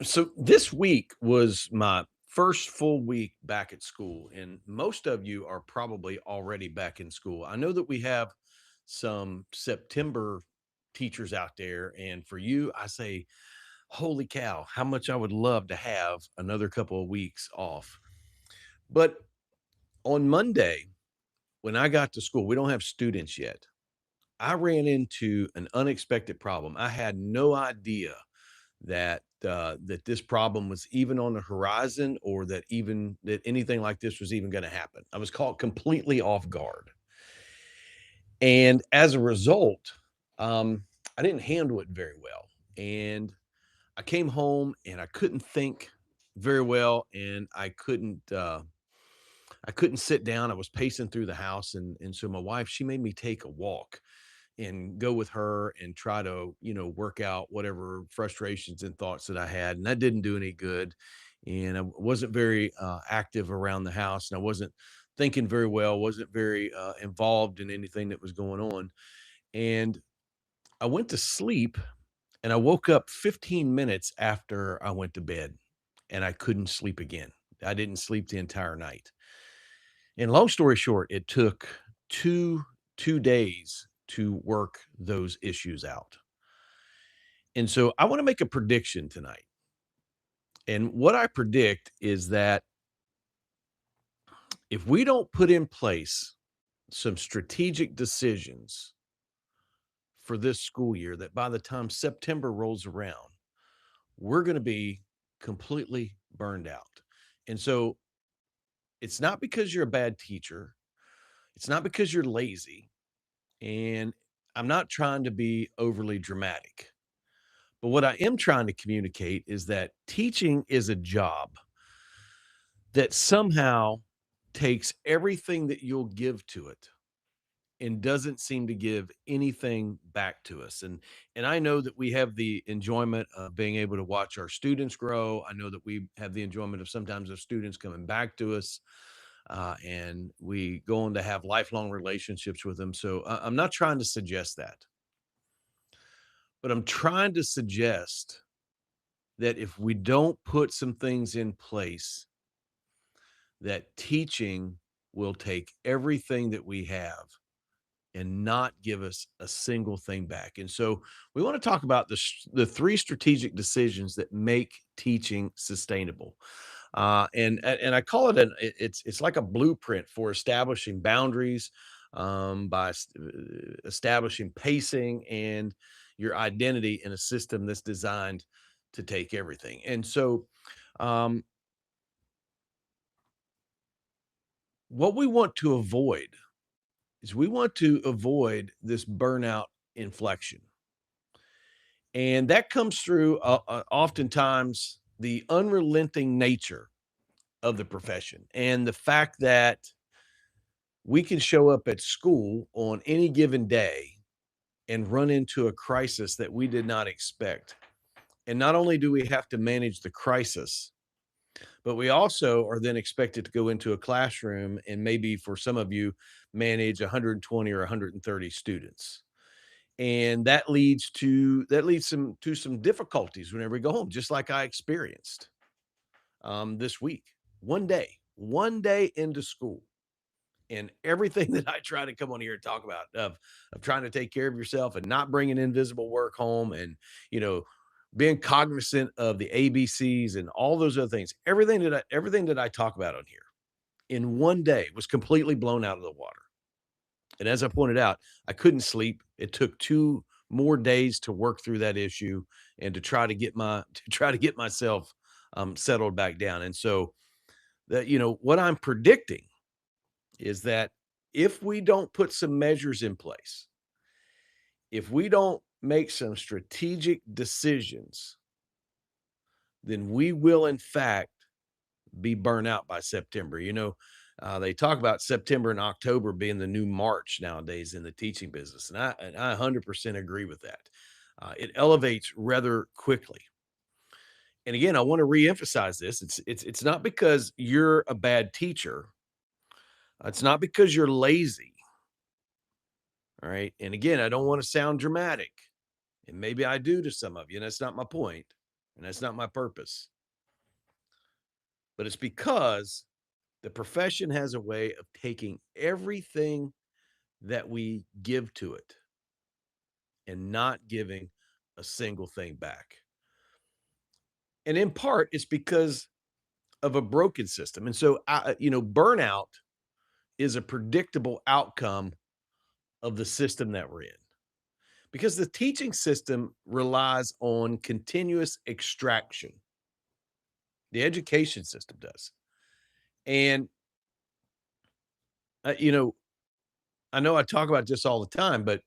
So this week was my first full week back at school, and most of you are probably already back in school. I know that we have some September teachers out there, and for you, I say, holy cow, how much I would love to have another couple of weeks off. But on Monday, when I got to school, we don't have students yet. I ran into an unexpected problem. I had no idea that this problem was even on the horizon or that anything like this was even gonna happen. I was caught completely off guard, and as a result, I didn't handle it very well, and I came home and I couldn't think very well, and I couldn't sit down. I was pacing through the house, and so my wife, she made me take a walk and go with her and try to, work out whatever frustrations and thoughts that I had. And that didn't do any good. And I wasn't very active around the house, and I wasn't thinking very well, wasn't very involved in anything that was going on. And I went to sleep and I woke up 15 minutes after I went to bed and I couldn't sleep again. I didn't sleep the entire night. And long story short, it took two two days to work those issues out. And so I want to make a prediction tonight. And what I predict is that if we don't put in place some strategic decisions for this school year, that by the time September rolls around, we're going to be completely burned out. And so it's not because you're a bad teacher, it's not because you're lazy. And I'm not trying to be overly dramatic. But what I am trying to communicate is that teaching is a job that somehow takes everything that you'll give to it and doesn't seem to give anything back to us. And I know that we have the enjoyment of being able to watch our students grow. I know that we have the enjoyment of sometimes of students coming back to us, and we go on to have lifelong relationships with them. So I'm not trying to suggest that, but I'm trying to suggest that if we don't put some things in place, that teaching will take everything that we have and not give us a single thing back. And so we want to talk about the three strategic decisions that make teaching sustainable. And I call it it's like a blueprint for establishing boundaries, by establishing pacing and your identity in a system that's designed to take everything. And so um, what we want to avoid is we want to avoid this burnout inflection. And that comes through oftentimes the unrelenting nature of the profession and the fact that we can show up at school on any given day and run into a crisis that we did not expect. And not only do we have to manage the crisis, but we also are then expected to go into a classroom and maybe for some of you manage 120 or 130 students. And that leads some difficulties whenever we go home, just like I experienced this week. One day into school, and everything that I try to come on here and talk about of trying to take care of yourself and not bringing invisible work home, and you know being cognizant of the ABCs and all those other things. Everything that I talk about on here in one day was completely blown out of the water. And as I pointed out, I couldn't sleep. It took 2 more days to work through that issue and to try to get myself, settled back down. And so what I'm predicting is that if we don't put some measures in place, if we don't make some strategic decisions, then we will in fact be burnt out by September. They talk about September and October being the new March nowadays in the teaching business, and I 100% agree with that. It elevates rather quickly. And again, I want to reemphasize this. It's not because you're a bad teacher. It's not because you're lazy. All right. And again, I don't want to sound dramatic. And maybe I do to some of you, and that's not my point. and that's not my purpose, but it's because the profession has a way of taking everything that we give to it and not giving a single thing back. And in part, it's because of a broken system. And so, burnout is a predictable outcome of the system that we're in because the teaching system relies on continuous extraction. The education system does. And, uh, you know, I know I talk about this all the time, but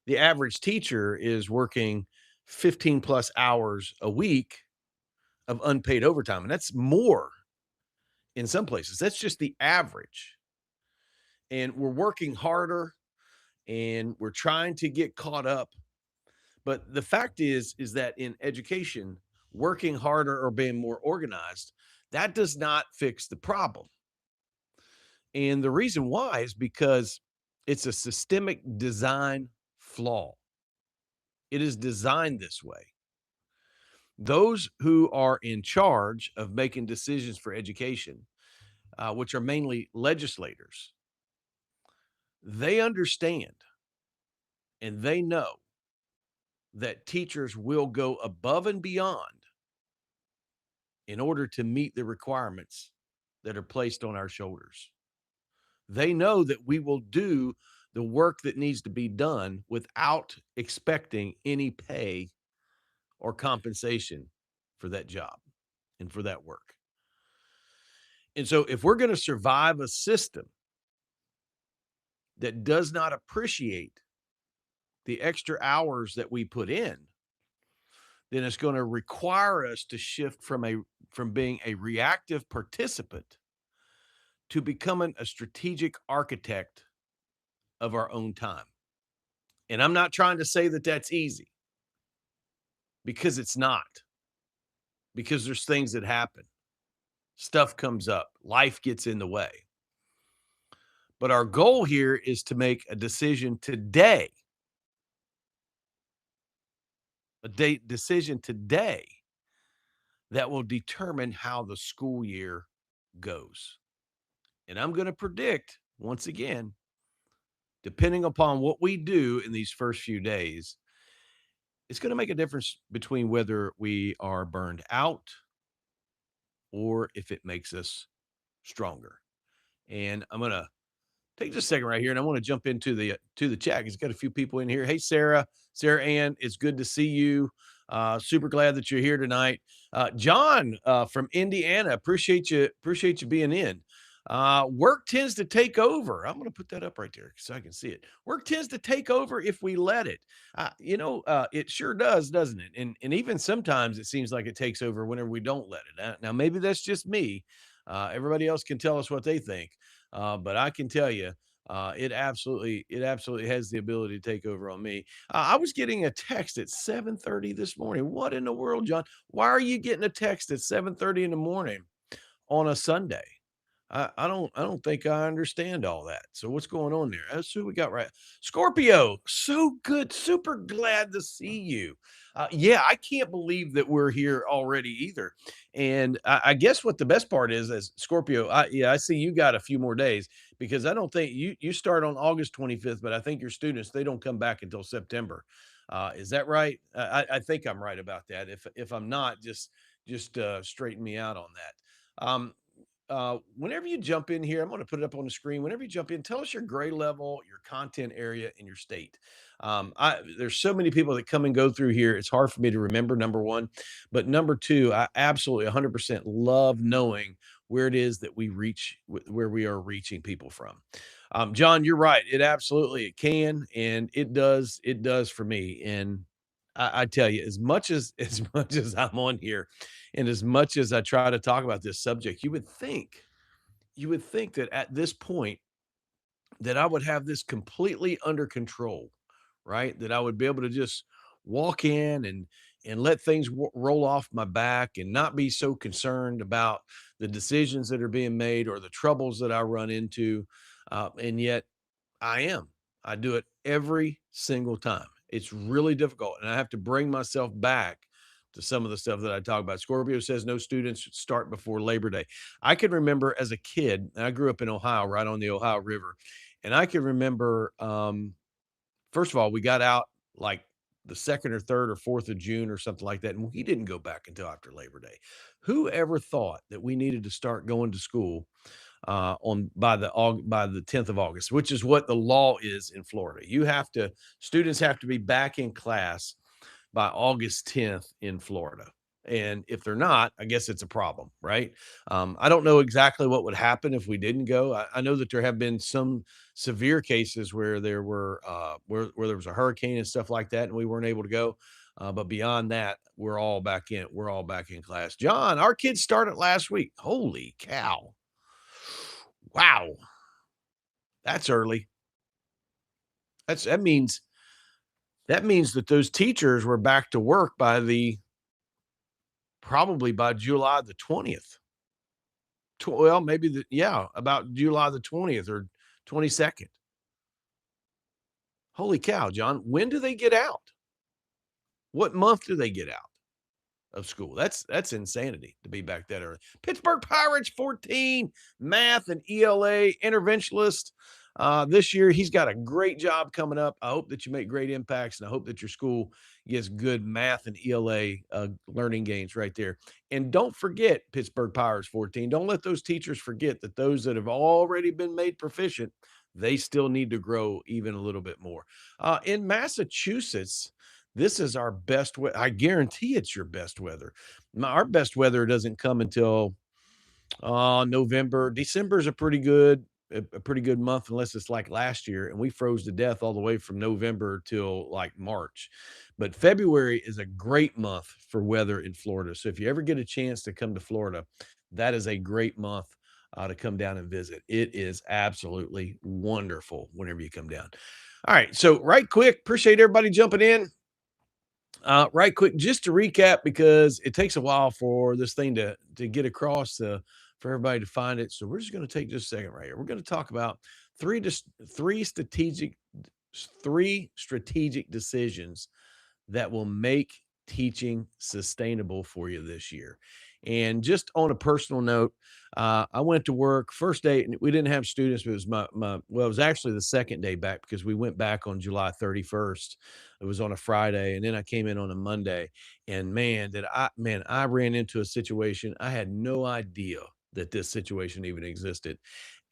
the average teacher is working 15 plus hours a week of unpaid overtime. And that's more in some places. That's just the average. And we're working harder and we're trying to get caught up. But the fact is that in education, working harder or being more organized, that does not fix the problem. And the reason why is because it's a systemic design flaw. It is designed this way. Those who are in charge of making decisions for education, which are mainly legislators, they understand and they know that teachers will go above and beyond in order to meet the requirements that are placed on our shoulders. They know that we will do the work that needs to be done without expecting any pay or compensation for that job and for that work. And so, if we're going to survive a system that does not appreciate the extra hours that we put in, then it's going to require us to shift from being a reactive participant to becoming a strategic architect of our own time. And I'm not trying to say that that's easy because it's not, because there's things that happen, stuff comes up, life gets in the way. But our goal here is to make a decision today, decision today that will determine how the school year goes. And I'm going to predict, once again, depending upon what we do in these first few days, it's going to make a difference between whether we are burned out or if it makes us stronger. And I'm going to take just a second right here, and I want to jump into the chat. He's got a few people in here. Hey, Sarah Ann, it's good to see you. Super glad that you're here tonight. John from Indiana, appreciate you being in. Work tends to take over. I'm going to put that up right there so I can see it. Work tends to take over if we let it. It sure does, doesn't it? And even sometimes it seems like it takes over whenever we don't let it. Now maybe that's just me. Everybody else can tell us what they think. But I can tell you, it absolutely has the ability to take over on me. I was getting a text at 7:30 this morning. What in the world, John? Why are you getting a text at 7:30 in the morning on a Sunday? I don't think I understand all that. So what's going on there? That's who we got right. Scorpio, so good. Super glad to see you. Yeah, I can't believe that we're here already either. And I guess what the best part is, as Scorpio, I see you got a few more days because I don't think you start on August 25th, but I think your students they don't come back until September. Is that right? I think I'm right about that. If I'm not, just straighten me out on that. Whenever you jump in here, I'm going to put it up on the screen. Whenever you jump in, tell us your grade level, your content area, and your state. There's so many people that come and go through here. It's hard for me to remember, number one. But number two, I absolutely 100% love knowing where it is that we reach, where we are reaching people from. John, you're right. It can, and it does for me. And I tell you, as much as as much as I'm on here, and as much as I try to talk about this subject, you would think that at this point that I would have this completely under control, right? That I would be able to just walk in and let things roll off my back and not be so concerned about the decisions that are being made or the troubles that I run into. And yet I am. I do it every single time. It's really difficult, and I have to bring myself back to some of the stuff that I talk about. Scorpio says no students should start before Labor Day. I can remember as a kid, and I grew up in Ohio, right on the Ohio River, and I can remember, first of all, we got out like the 2nd or 3rd or 4th of June or something like that, and we didn't go back until after Labor Day. Who ever thought that we needed to start going to school on by the 10th of August, which is what the law is in Florida? You have to Students have to be back in class by August 10th in Florida. And if they're not, I guess it's a problem, right? I don't know exactly what would happen if we didn't go. I know that there have been some severe cases where there were where there was a hurricane and stuff like that, and we weren't able to go. But beyond that, we're all back in. We're all back in class. John, our kids started last week. Holy cow! Wow, that's early. That means that those teachers were back to work by the probably by July the 20th. Well, maybe about July the 20th or 22nd. Holy cow, John. When do they get out? What month do they get out of school? That's insanity to be back that early. Pittsburgh Pirates 14, math and ELA interventionist. This year, he's got a great job coming up. I hope that you make great impacts, and I hope that your school gets good math and ELA learning gains right there. And don't forget, Pittsburgh Pirates 14. Don't let those teachers forget that those that have already been made proficient, they still need to grow even a little bit more. In Massachusetts, this is our best I guarantee it's your best weather. Our best weather doesn't come until November. December is a pretty good month unless it's like last year, and we froze to death all the way from November till like March. But February is a great month for weather in Florida. So if you ever get a chance to come to Florida, that is a great month to come down and visit. It is absolutely wonderful whenever you come down. All right, so right quick, appreciate everybody jumping in. Right quick, just to recap, because it takes a while for this thing to get across for everybody to find it. So we're just going to take just a second right here. We're going to talk about three dis- three strategic three strategic decisions that will make teaching sustainable for you this year. And just on a personal note, I went to work first day. And we didn't have students, but it was well, it was actually the second day back because we went back on July 31st. It was on a Friday, and then I came in on a Monday. And man, I ran into a situation. I had no idea that this situation even existed.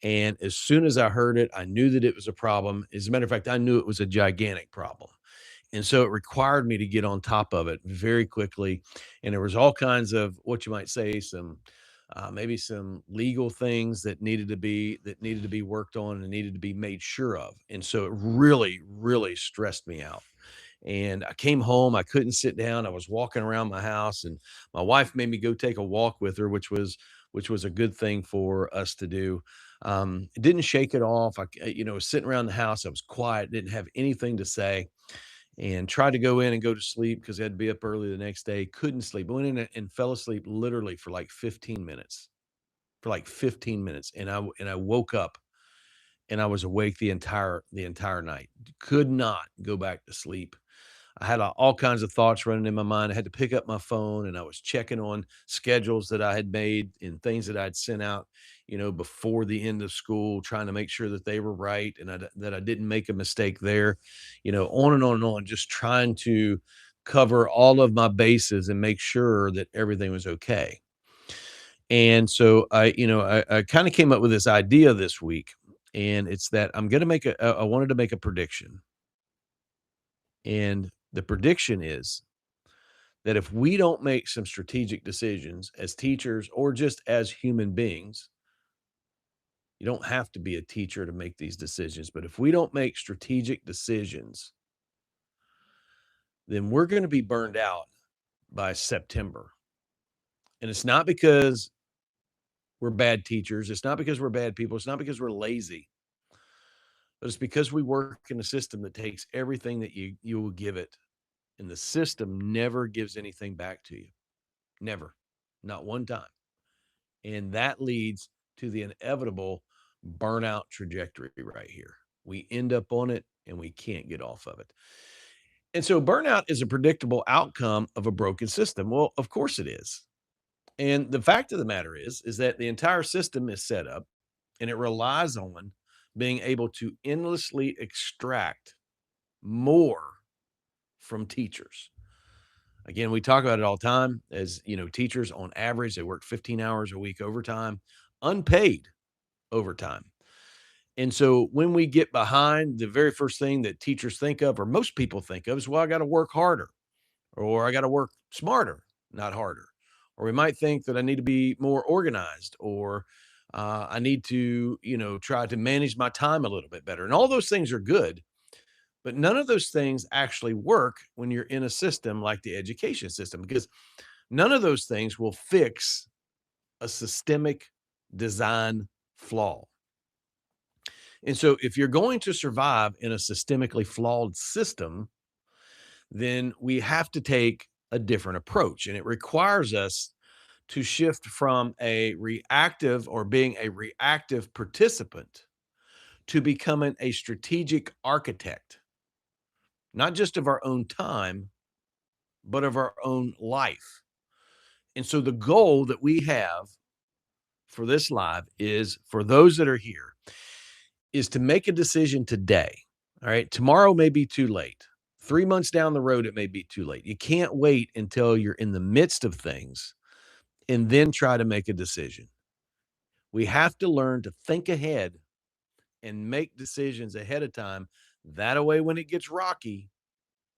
And as soon as I heard it, I knew that it was a problem. As a matter of fact, I knew it was a gigantic problem. And so it required me to get on top of it very quickly. And there was all kinds of what you might say, some maybe some legal things that needed to be worked on and needed to be made sure of. And so it really, really stressed me out. And I came home, I couldn't sit down. I was walking around my house, and my wife made me go take a walk with her, which was a good thing for us to do. It didn't shake it off. Was sitting around the house. I was quiet, didn't have anything to say, and tried to go in and go to sleep because I had to be up early the next day. Couldn't sleep. Went in and fell asleep literally for like 15 minutes. For like 15 minutes. And I woke up and I was awake the entire night. Could not go back to sleep. I had all kinds of thoughts running in my mind. I had to pick up my phone, and I was checking on schedules that I had made and things that I'd sent out, before the end of school, trying to make sure that they were right and that I didn't make a mistake there, on and on and on, just trying to cover all of my bases and make sure that everything was okay. And so I kind of came up with this idea this week, and it's that I wanted to make a prediction. And the prediction is that if we don't make some strategic decisions as teachers or just as human beings, you don't have to be a teacher to make these decisions, but if we don't make strategic decisions, then we're going to be burned out by September. And it's not because we're bad teachers, it's not because we're bad people, it's not because we're lazy, but it's because we work in a system that takes everything that you will give it, and the system never gives anything back to you. Never. Not one time. And that leads to the inevitable burnout trajectory right here. We end up on it and we can't get off of it. And so burnout is a predictable outcome of a broken system. Well, of course it is. And the fact of the matter is that the entire system is set up and it relies on being able to endlessly extract more from teachers. Again, we talk about it all the time as, teachers on average, they work 15 hours a week overtime, unpaid overtime. And so when we get behind, the very first thing that teachers think of, or most people think of, is, well, I got to work harder or I got to work smarter, not harder. Or we might think that I need to be more organized or I need to, try to manage my time a little bit better. And all those things are good, but none of those things actually work when you're in a system like the education system, because none of those things will fix a systemic design flaw. And so if you're going to survive in a systemically flawed system, then we have to take a different approach. And it requires us to shift from a reactive or being a reactive participant to becoming a strategic architect, not just of our own time, but of our own life. And so the goal that we have for this live is for those that are here is to make a decision today. All right. Tomorrow may be too late. 3 months down the road, it may be too late. You can't wait until you're in the midst of things and then try to make a decision. We have to learn to think ahead and make decisions ahead of time. That way, when it gets rocky,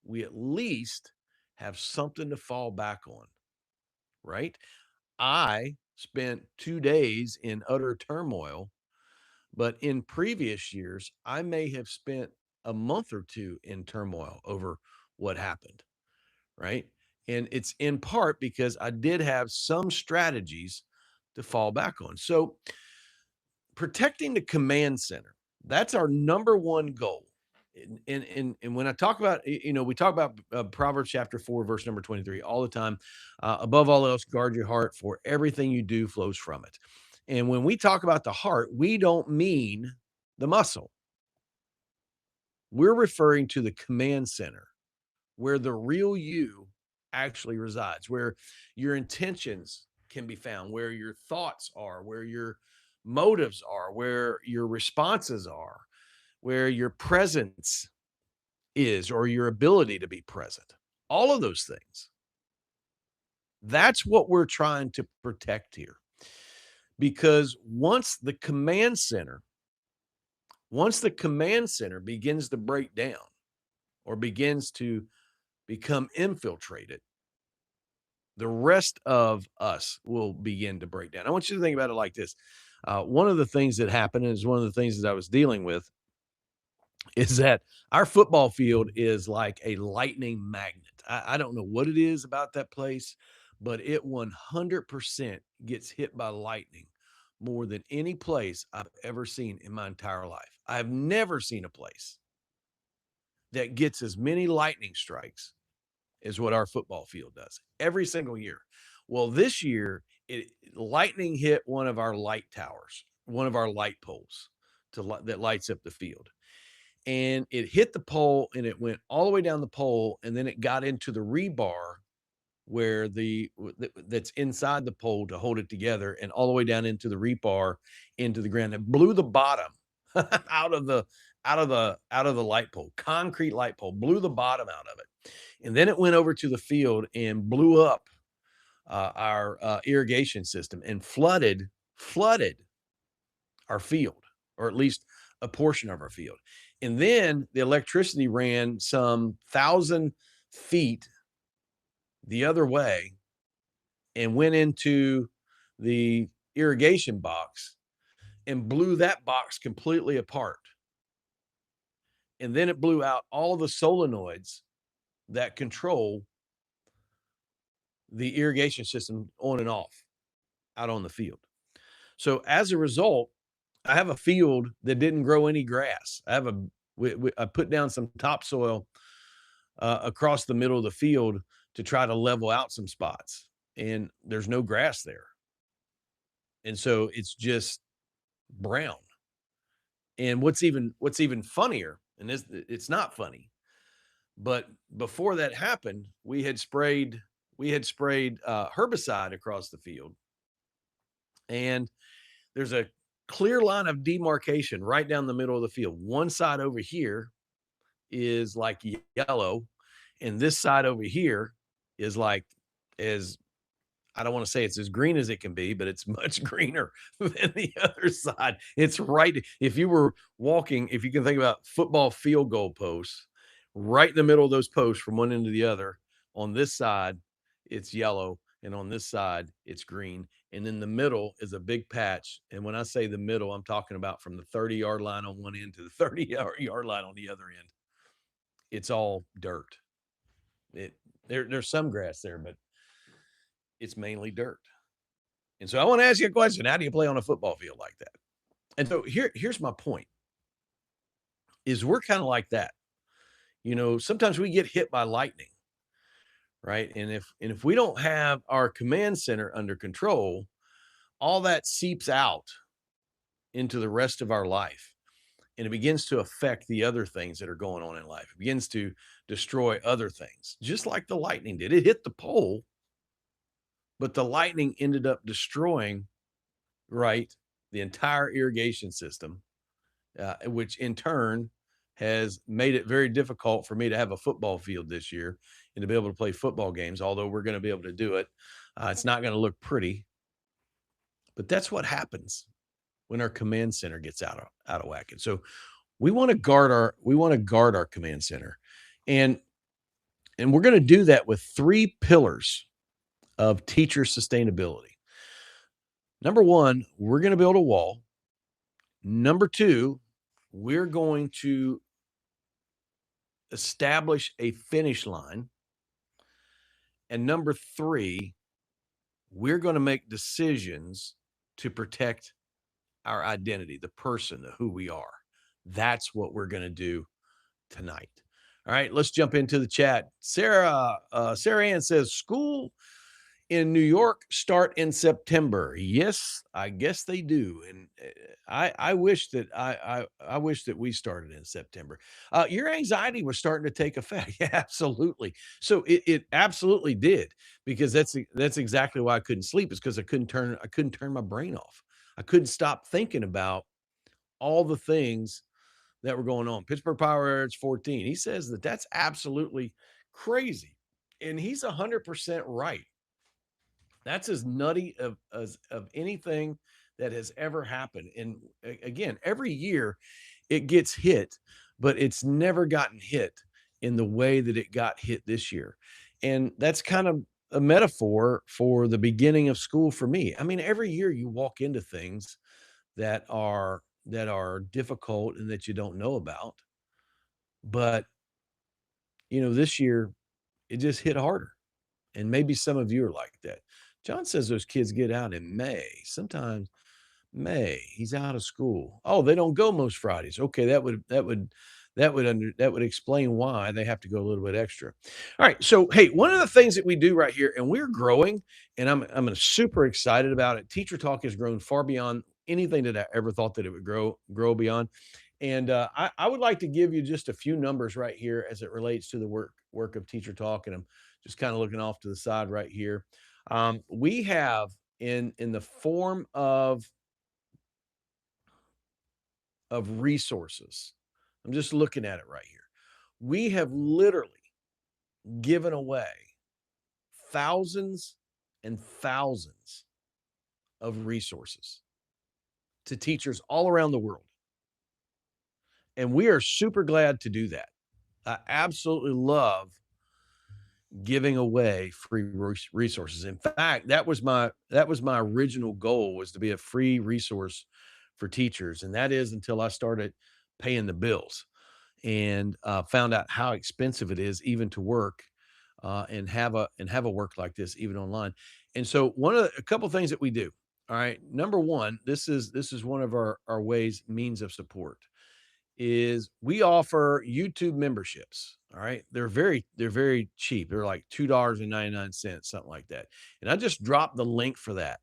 we at least have something to fall back on, right? I spent 2 days in utter turmoil, but in previous years, I may have spent a month or two in turmoil over what happened, right? And it's in part because I did have some strategies to fall back on. So, protecting the command center, that's our number one goal. And when I talk about, we talk about Proverbs chapter 4, verse number 23 all the time. Above all else, guard your heart, for everything you do flows from it. And when we talk about the heart, we don't mean the muscle. We're referring to the command center where the real you actually resides, where your intentions can be found, where your thoughts are, where your motives are, where your responses are, where your presence is, or your ability to be present. All of those things. That's what we're trying to protect here. Because once the command center begins to break down or begins to become infiltrated, the rest of us will begin to break down. I want you to think about it like this. One of the things that happened is one of the things that I was dealing with is that our football field is like a lightning magnet. I don't know what it is about that place, but it 100% gets hit by lightning more than any place I've ever seen in my entire life. I've never seen a place that gets as many lightning strikes is what our football field does every single year. Well, this year, lightning hit one of our light towers, one of our light poles that lights up the field. And it hit the pole and it went all the way down the pole. And then it got into the rebar where that's inside the pole to hold it together and all the way down into the rebar into the ground. It blew the bottom out of the light pole, concrete light pole, blew the bottom out of it. And then it went over to the field and blew up our irrigation system and flooded our field, or at least a portion of our field. And then the electricity ran some 1,000 feet the other way and went into the irrigation box and blew that box completely apart. And then it blew out all the solenoids that control the irrigation system on and off out on the field. So as a result, I have a field that didn't grow any grass. I put down some topsoil across the middle of the field to try to level out some spots, and there's no grass there. And so it's just brown. And what's even funnier, and it's not funny, But before that happened, we had sprayed herbicide across the field, and there's a clear line of demarcation right down the middle of the field. One side over here is like yellow, and this side over here is like as I don't want to say it's as green as it can be, but it's much greener than the other side. It's right. If you were walking, if you can think about football field goal posts, right in the middle of those posts from one end to the other, on this side, it's yellow. And on this side, it's green. And in the middle is a big patch. And when I say the middle, I'm talking about from the 30-yard line on one end to the 30-yard line on the other end. It's all dirt. It there's some grass there, but it's mainly dirt. And so I want to ask you a question. How do you play on a football field like that? And so here's my point is we're kind of like that. Sometimes we get hit by lightning, right? And if we don't have our command center under control, all that seeps out into the rest of our life. And it begins to affect the other things that are going on in life. It begins to destroy other things, just like the lightning did. It hit the pole, but the lightning ended up destroying, right, the entire irrigation system, which in turn has made it very difficult for me to have a football field this year and to be able to play football games, although we're going to be able to do it. It's not going to look pretty, but that's what happens when our command center gets out of whack. And so we want to guard our command center. And and we're going to do that with three pillars of teacher sustainability. Number one, we're going to build a wall. Number two, we're going to establish a finish line. And number three, we're going to make decisions to protect our identity, the person, who we are. That's what we're going to do tonight. All right, let's jump into the chat. Sarah Ann says, school in New York start in September. Yes, I guess they do. And I wish that I wish that we started in September. Your anxiety was starting to take effect. Yeah, absolutely. So it absolutely did, because that's exactly why I couldn't sleep, is because I couldn't turn my brain off. I couldn't stop thinking about all the things that were going on. Pittsburgh Power Average 14. He says that that's absolutely crazy. And he's 100% right. That's as nutty of anything that has ever happened. And again, every year it gets hit, but it's never gotten hit in the way that it got hit this year. And that's kind of a metaphor for the beginning of school for me. I mean, every year you walk into things that are difficult and that you don't know about. But this year it just hit harder. And maybe some of you are like that. John says those kids get out in May. Sometimes May, he's out of school. Oh, they don't go most Fridays. Okay, that would explain why they have to go a little bit extra. All right. So, hey, one of the things that we do right here, and we're growing, and I'm super excited about it. Teacher Talk has grown far beyond anything that I ever thought that it would grow beyond. And I would like to give you just a few numbers right here as it relates to the work of Teacher Talk. And I'm just kind of looking off to the side right here. We have in the form of resources. I'm just looking at it right here. We have literally given away thousands and thousands of resources to teachers all around the world. And we are super glad to do that. I absolutely love giving away free resources. In fact, that was my original goal, was to be a free resource for teachers, and that is until I started paying the bills and found out how expensive it is even to work and have a work like this even online. And so a couple things that we do. All right, number one, this is one of our means of support, is we offer YouTube memberships. All right. They're very cheap. They're like $2.99, something like that. And I just dropped the link for that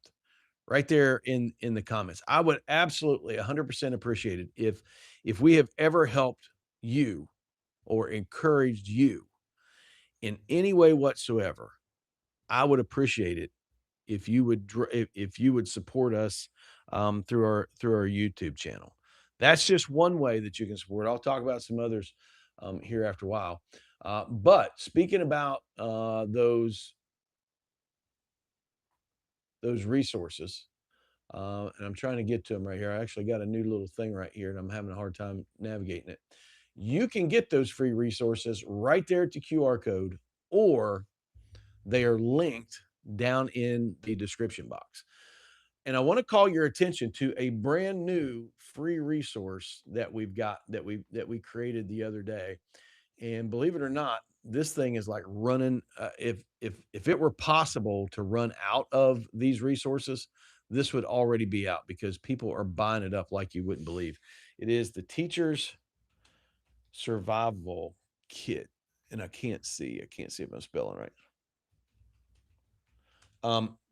right there in the comments. I would absolutely 100% appreciate it if we have ever helped you or encouraged you in any way whatsoever, I would appreciate it if you would if you would support us through our YouTube channel. That's just one way that you can support. I'll talk about some others here after a while. But speaking about those resources, and I'm trying to get to them right here. I actually got a new little thing right here, and I'm having a hard time navigating it. You can get those free resources right there at the QR code, or they are linked down in the description box. And I want to call your attention to a brand new free resource that we've got that we created the other day. And believe it or not, this thing is like running. If it were possible to run out of these resources, this would already be out because people are buying it up like you wouldn't believe. It is the Teacher's Survival Kit, and I can't see. I can't see if I'm spelling right.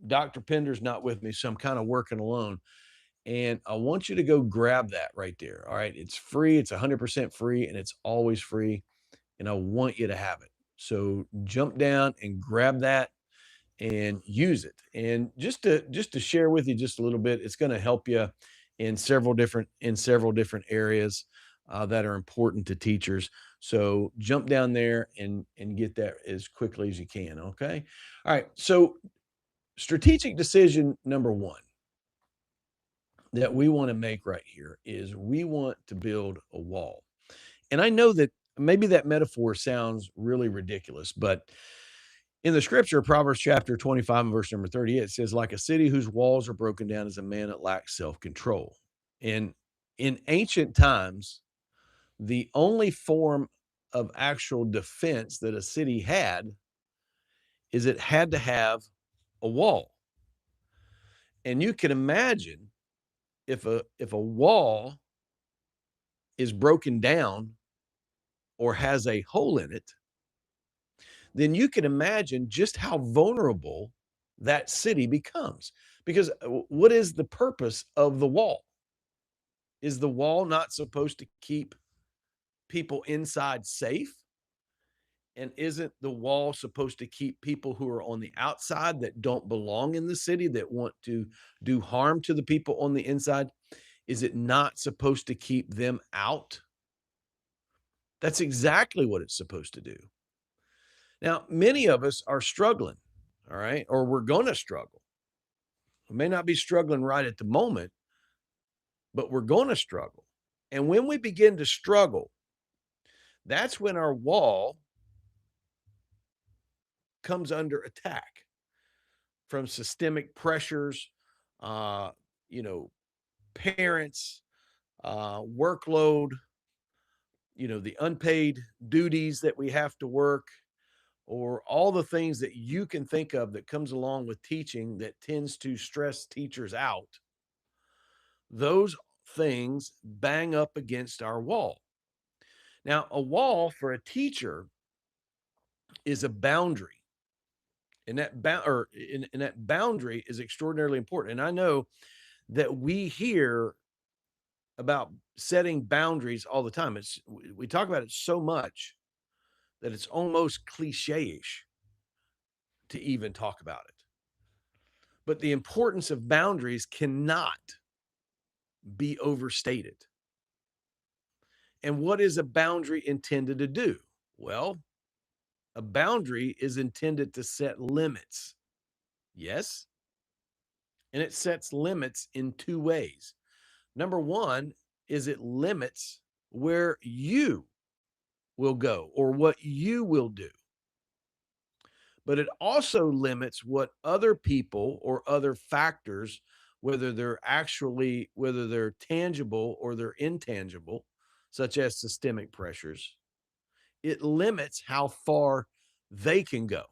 Dr. Pender's not with me, so I'm kind of working alone. And I want you to go grab that right there. All right. It's free. It's 100% free and it's always free. And I want you to have it. So jump down and grab that and use it. And just to share with you just a little bit, it's going to help you in several different areas that are important to teachers. So jump down there and get that as quickly as you can. Okay. All right. So strategic decision number one that we want to make right here is we want to build a wall. And I know that maybe that metaphor sounds really ridiculous, but in the scripture, Proverbs chapter 25 and verse number 38, it says, like a city whose walls are broken down is a man that lacks self control. And in ancient times, the only form of actual defense that a city had is it had to have a wall. And you can imagine if a wall is broken down or has a hole in it, then you can imagine just how vulnerable that city becomes. Because what is the purpose of the wall? Is the wall not supposed to keep people inside safe? And isn't the wall supposed to keep people who are on the outside that don't belong in the city, that want to do harm to the people on the inside? Is it not supposed to keep them out? That's exactly what it's supposed to do. Now, many of us are struggling, all right, or we're going to struggle. We may not be struggling right at the moment, but we're going to struggle. And when we begin to struggle, that's when our wall comes under attack from systemic pressures, uh, you know, parents, workload, the unpaid duties that we have to work, or all the things that you can think of that comes along with teaching that tends to stress teachers out. Those things bang up against our wall. Now, a wall for a teacher is a boundary, and that boundary is extraordinarily important. And I know that we hear about setting boundaries all the time. We talk about it so much that it's almost cliche-ish to even talk about it. But the importance of boundaries cannot be overstated. And what is a boundary intended to do? Well, a boundary is intended to set limits. Yes. And it sets limits in two ways. Number one is it limits where you will go or what you will do. But it also limits what other people or other factors, whether they're tangible or they're intangible, such as systemic pressures, it limits how far they can go.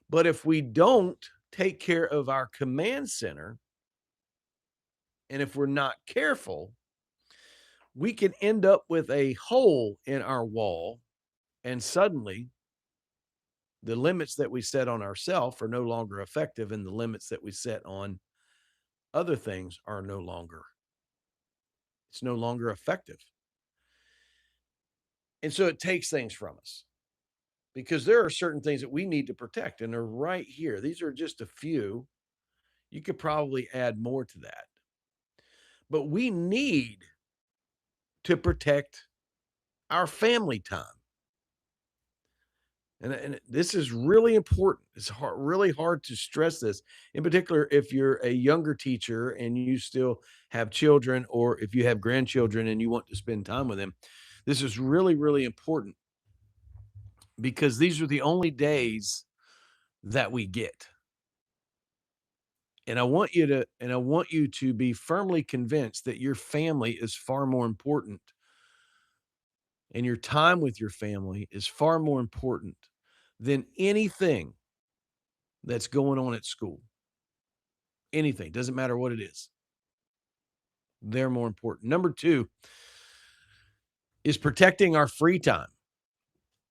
But if we don't take care of our command center, and if we're not careful, we can end up with a hole in our wall, and suddenly the limits that we set on ourselves are no longer effective, and the limits that we set on other things are it's no longer effective. And so it takes things from us because there are certain things that we need to protect, and they're right here. These are just a few. You could probably add more to that. But we need to protect our family time. And this is really important. It's really hard to stress this, in particular, if you're a younger teacher and you still have children, or if you have grandchildren and you want to spend time with them. This is really, really important because these are the only days that we get. And I want you to be firmly convinced that your family is far more important, and your time with your family is far more important than anything that's going on at school. Anything, doesn't matter what it is. They're more important. Number 2 is protecting our free time.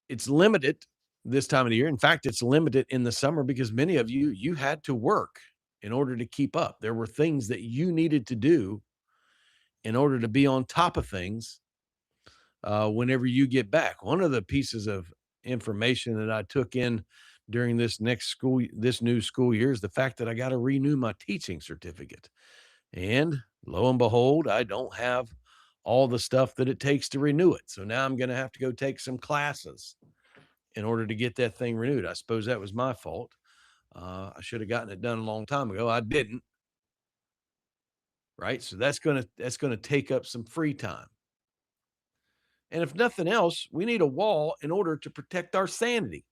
It's limited this time of the year. In fact, it's limited in the summer because many of you had to work in order to keep up. There were things that you needed to do in order to be on top of things whenever you get back. One of the pieces of information that I took in during this new school year is the fact that I got to renew my teaching certificate. And lo and behold, I don't have all the stuff that it takes to renew it. So now I'm going to have to go take some classes in order to get that thing renewed. I suppose that was my fault. I should have gotten it done a long time ago. I didn't. Right. So that's gonna take up some free time. And if nothing else, we need a wall in order to protect our sanity.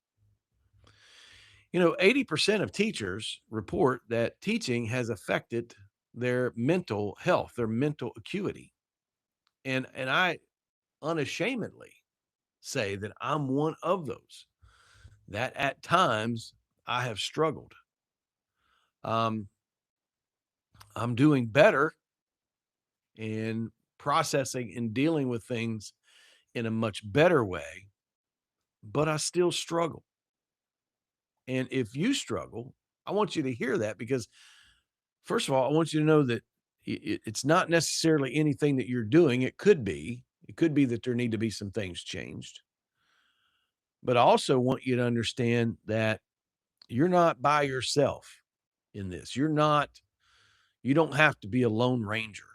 80% of teachers report that teaching has affected their mental health, their mental acuity. And I unashamedly say that I'm one of those, that at times I have struggled. Um, I'm doing better in processing and dealing with things in a much better way, but I still struggle. And if you struggle, I want you to hear that because, first of all, I want you to know that it's not necessarily anything that you're doing. It could be that there need to be some things changed. But I also want you to understand that you're not by yourself in this. You don't have to be a lone ranger,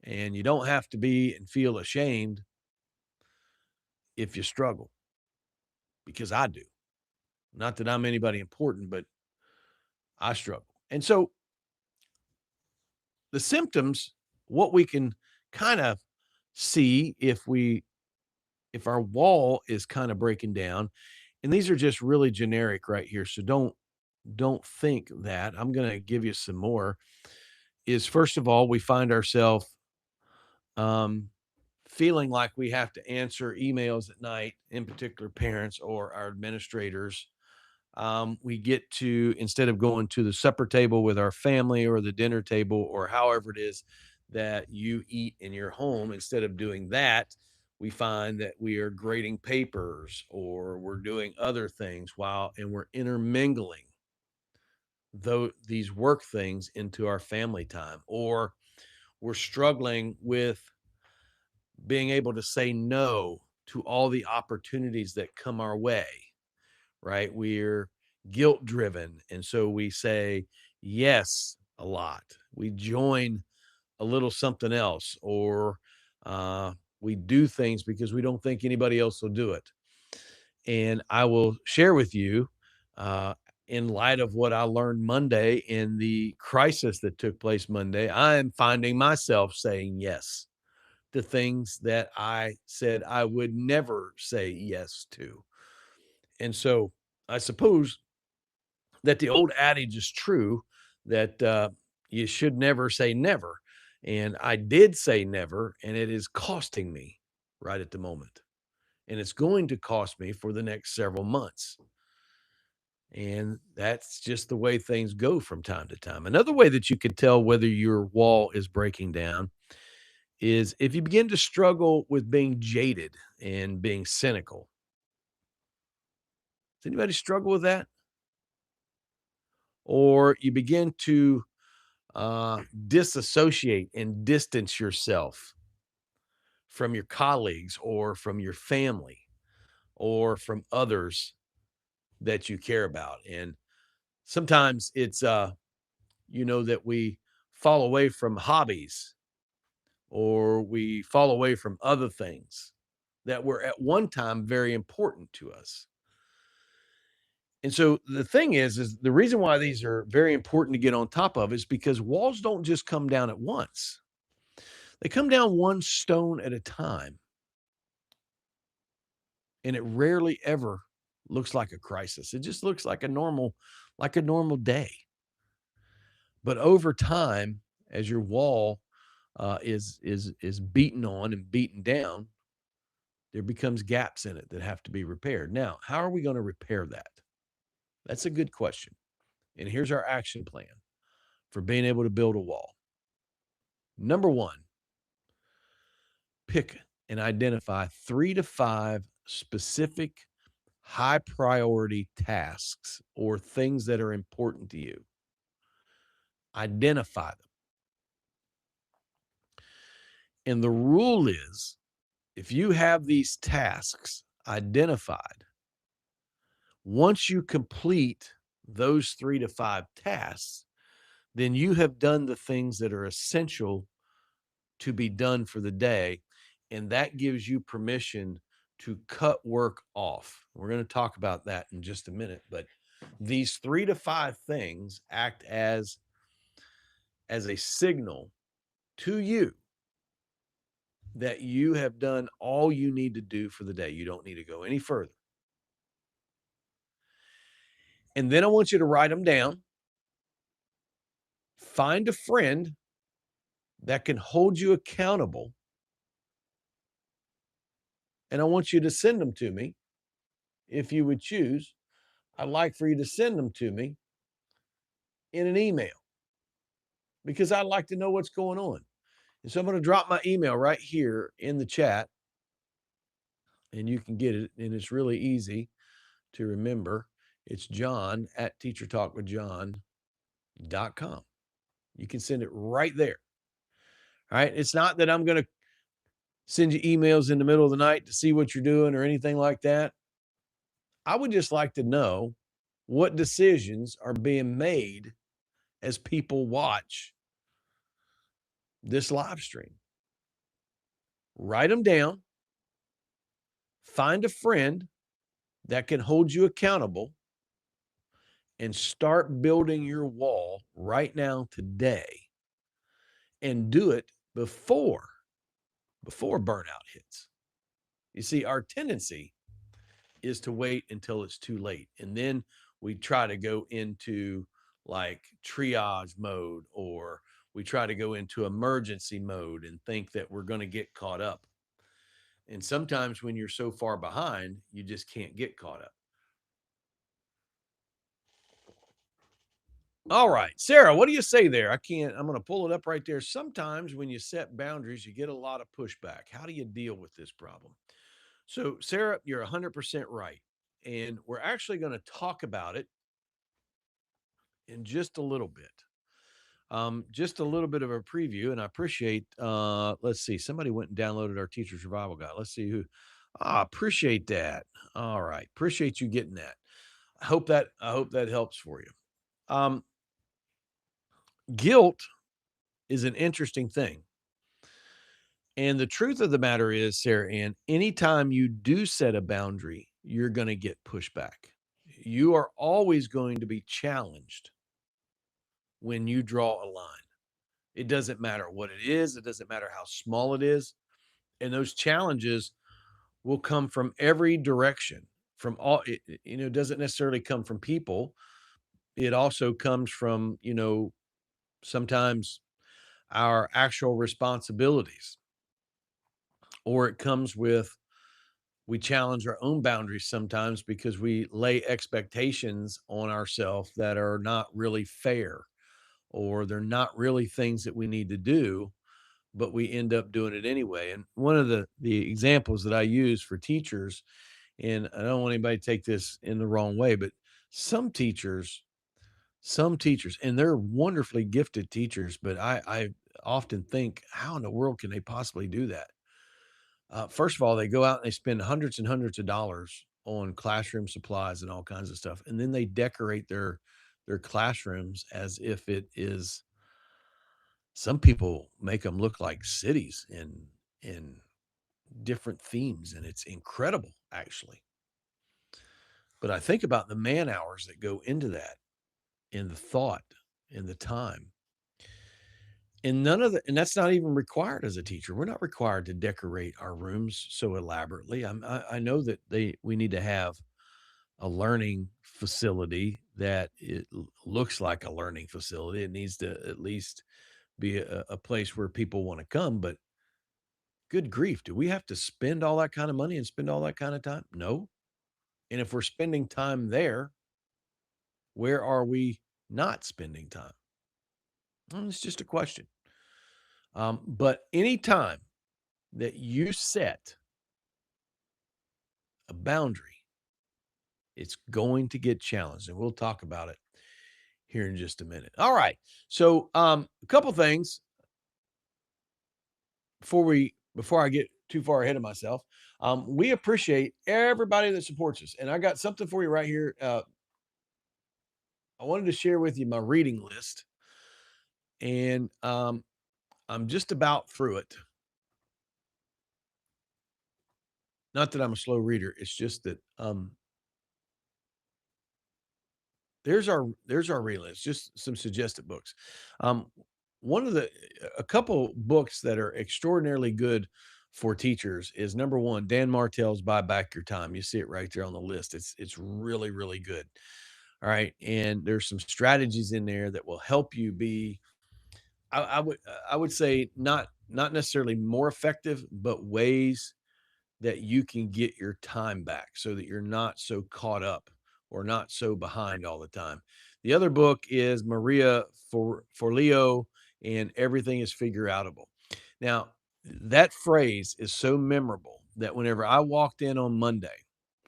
and you don't have to be and feel ashamed if you struggle, because I do. Not that I'm anybody important, but I struggle. And so the symptoms, what we can kind of see if our wall is kind of breaking down, and these are just really generic right here. So don't think that. I'm going to give you some more. Is first of all, we find ourselves um, feeling like we have to answer emails at night, in particular parents or our administrators. We get to, instead of going to the supper table with our family or the dinner table or however it is that you eat in your home, instead of doing that, we find that we are grading papers or we're doing other things and we're intermingling these work things into our family time, or we're struggling with being able to say no to all the opportunities that come our way, right? We're guilt driven. And so we say yes a lot. We join a little something else, or we do things because we don't think anybody else will do it. And I will share with you, in light of what I learned Monday in the crisis that took place Monday, I am finding myself saying yes to things that I said I would never say yes to. And so I suppose that the old adage is true, that you should never say never. And I did say never, and it is costing me right at the moment. And it's going to cost me for the next several months. And that's just the way things go from time to time. Another way that you can tell whether your wall is breaking down is if you begin to struggle with being jaded and being cynical. Does anybody struggle with that? Or you begin to disassociate and distance yourself from your colleagues or from your family or from others that you care about. And sometimes it's that we fall away from hobbies or we fall away from other things that were at one time very important to us. And so the thing is the reason why these are very important to get on top of is because walls don't just come down at once. They come down one stone at a time, and it rarely ever looks like a crisis. It just looks like a normal day. But over time, as your wall is beaten on and beaten down, there becomes gaps in it that have to be repaired. Now, how are we going to repair that? That's a good question. And here's our action plan for being able to build a wall. Number one, pick and identify 3 to 5 specific high priority tasks or things that are important to you. Identify them. And the rule is if you have these tasks identified, once you complete those 3 to 5 tasks, then you have done the things that are essential to be done for the day. And that gives you permission to cut work off. We're going to talk about that in just a minute. But these 3 to 5 things act as a signal to you that you have done all you need to do for the day. You don't need to go any further. And then I want you to write them down. Find a friend that can hold you accountable. And I want you to send them to me if you would choose. I'd like for you to send them to me in an email because I'd like to know what's going on. And so I'm going to drop my email right here in the chat and you can get it. And it's really easy to remember. It's John at teachertalkwithjohn.com. You can send it right there. All right. It's not that I'm going to send you emails in the middle of the night to see what you're doing or anything like that. I would just like to know what decisions are being made as people watch this live stream. Write them down. Find a friend that can hold you accountable and start building your wall right now today and do it before burnout hits. You see, our tendency is to wait until it's too late. And then we try to go into like triage mode or we try to go into emergency mode and think that we're going to get caught up. And sometimes when you're so far behind, you just can't get caught up. All right, Sarah, what do you say there? I'm going to pull it up right there. Sometimes when you set boundaries, you get a lot of pushback. How do you deal with this problem? So, Sarah, you're 100% right. And we're actually going to talk about it in just a little bit. Just a little bit of a preview, and I appreciate, let's see, somebody went and downloaded our teacher survival guide. Let's see who. Appreciate that. All right. Appreciate you getting that. I hope that helps for you. Guilt is an interesting thing. And the truth of the matter is, Sarah Ann, anytime you do set a boundary, you're going to get pushback. You are always going to be challenged when you draw a line. It doesn't matter what it is, it doesn't matter how small it is. And those challenges will come from every direction, from all, it doesn't necessarily come from people. It also comes from, sometimes our actual responsibilities, or it comes with we challenge our own boundaries sometimes because we lay expectations on ourselves that are not really fair or they're not really things that we need to do, but we end up doing it anyway. And one of the examples that I use for teachers, and I don't want anybody to take this in the wrong way, but some teachers, and they're wonderfully gifted teachers, but I often think, how in the world can they possibly do that? First of all, they go out and they spend hundreds and hundreds of dollars on classroom supplies and all kinds of stuff, and then they decorate their classrooms as if it is. Some people make them look like cities in different themes, and it's incredible, actually. But I think about the man hours that go into that, and the thought, and the time, and none of the and that's not even required as a teacher. We're not required to decorate our rooms so elaborately. I know that we need to have a learning facility that looks like a learning facility. It needs to at least be a place where people want to come. But good grief, do we have to spend all that kind of money and spend all that kind of time? No. And if we're spending time there, where are we not spending time? Well, it's just a question. But anytime that you set a boundary, it's going to get challenged. And we'll talk about it here in just a minute. All right. So a couple things before I get too far ahead of myself. We appreciate everybody that supports us. And I got something for you right here. I wanted to share with you my reading list. And I'm just about through it. Not that I'm a slow reader. It's just that there's our reading list. Just some suggested books. Um, one of the a couple books that are extraordinarily good for teachers is number one, Dan Martell's Buy Back Your Time. You see it right there on the list. It's really, really good. All right. And there's some strategies in there that will help you be, I would say not necessarily more effective, but ways that you can get your time back so that you're not so caught up or not so behind all the time. The other book is Maria Forleo and Everything is Figure Outable. Now, that phrase is so memorable that whenever I walked in on Monday,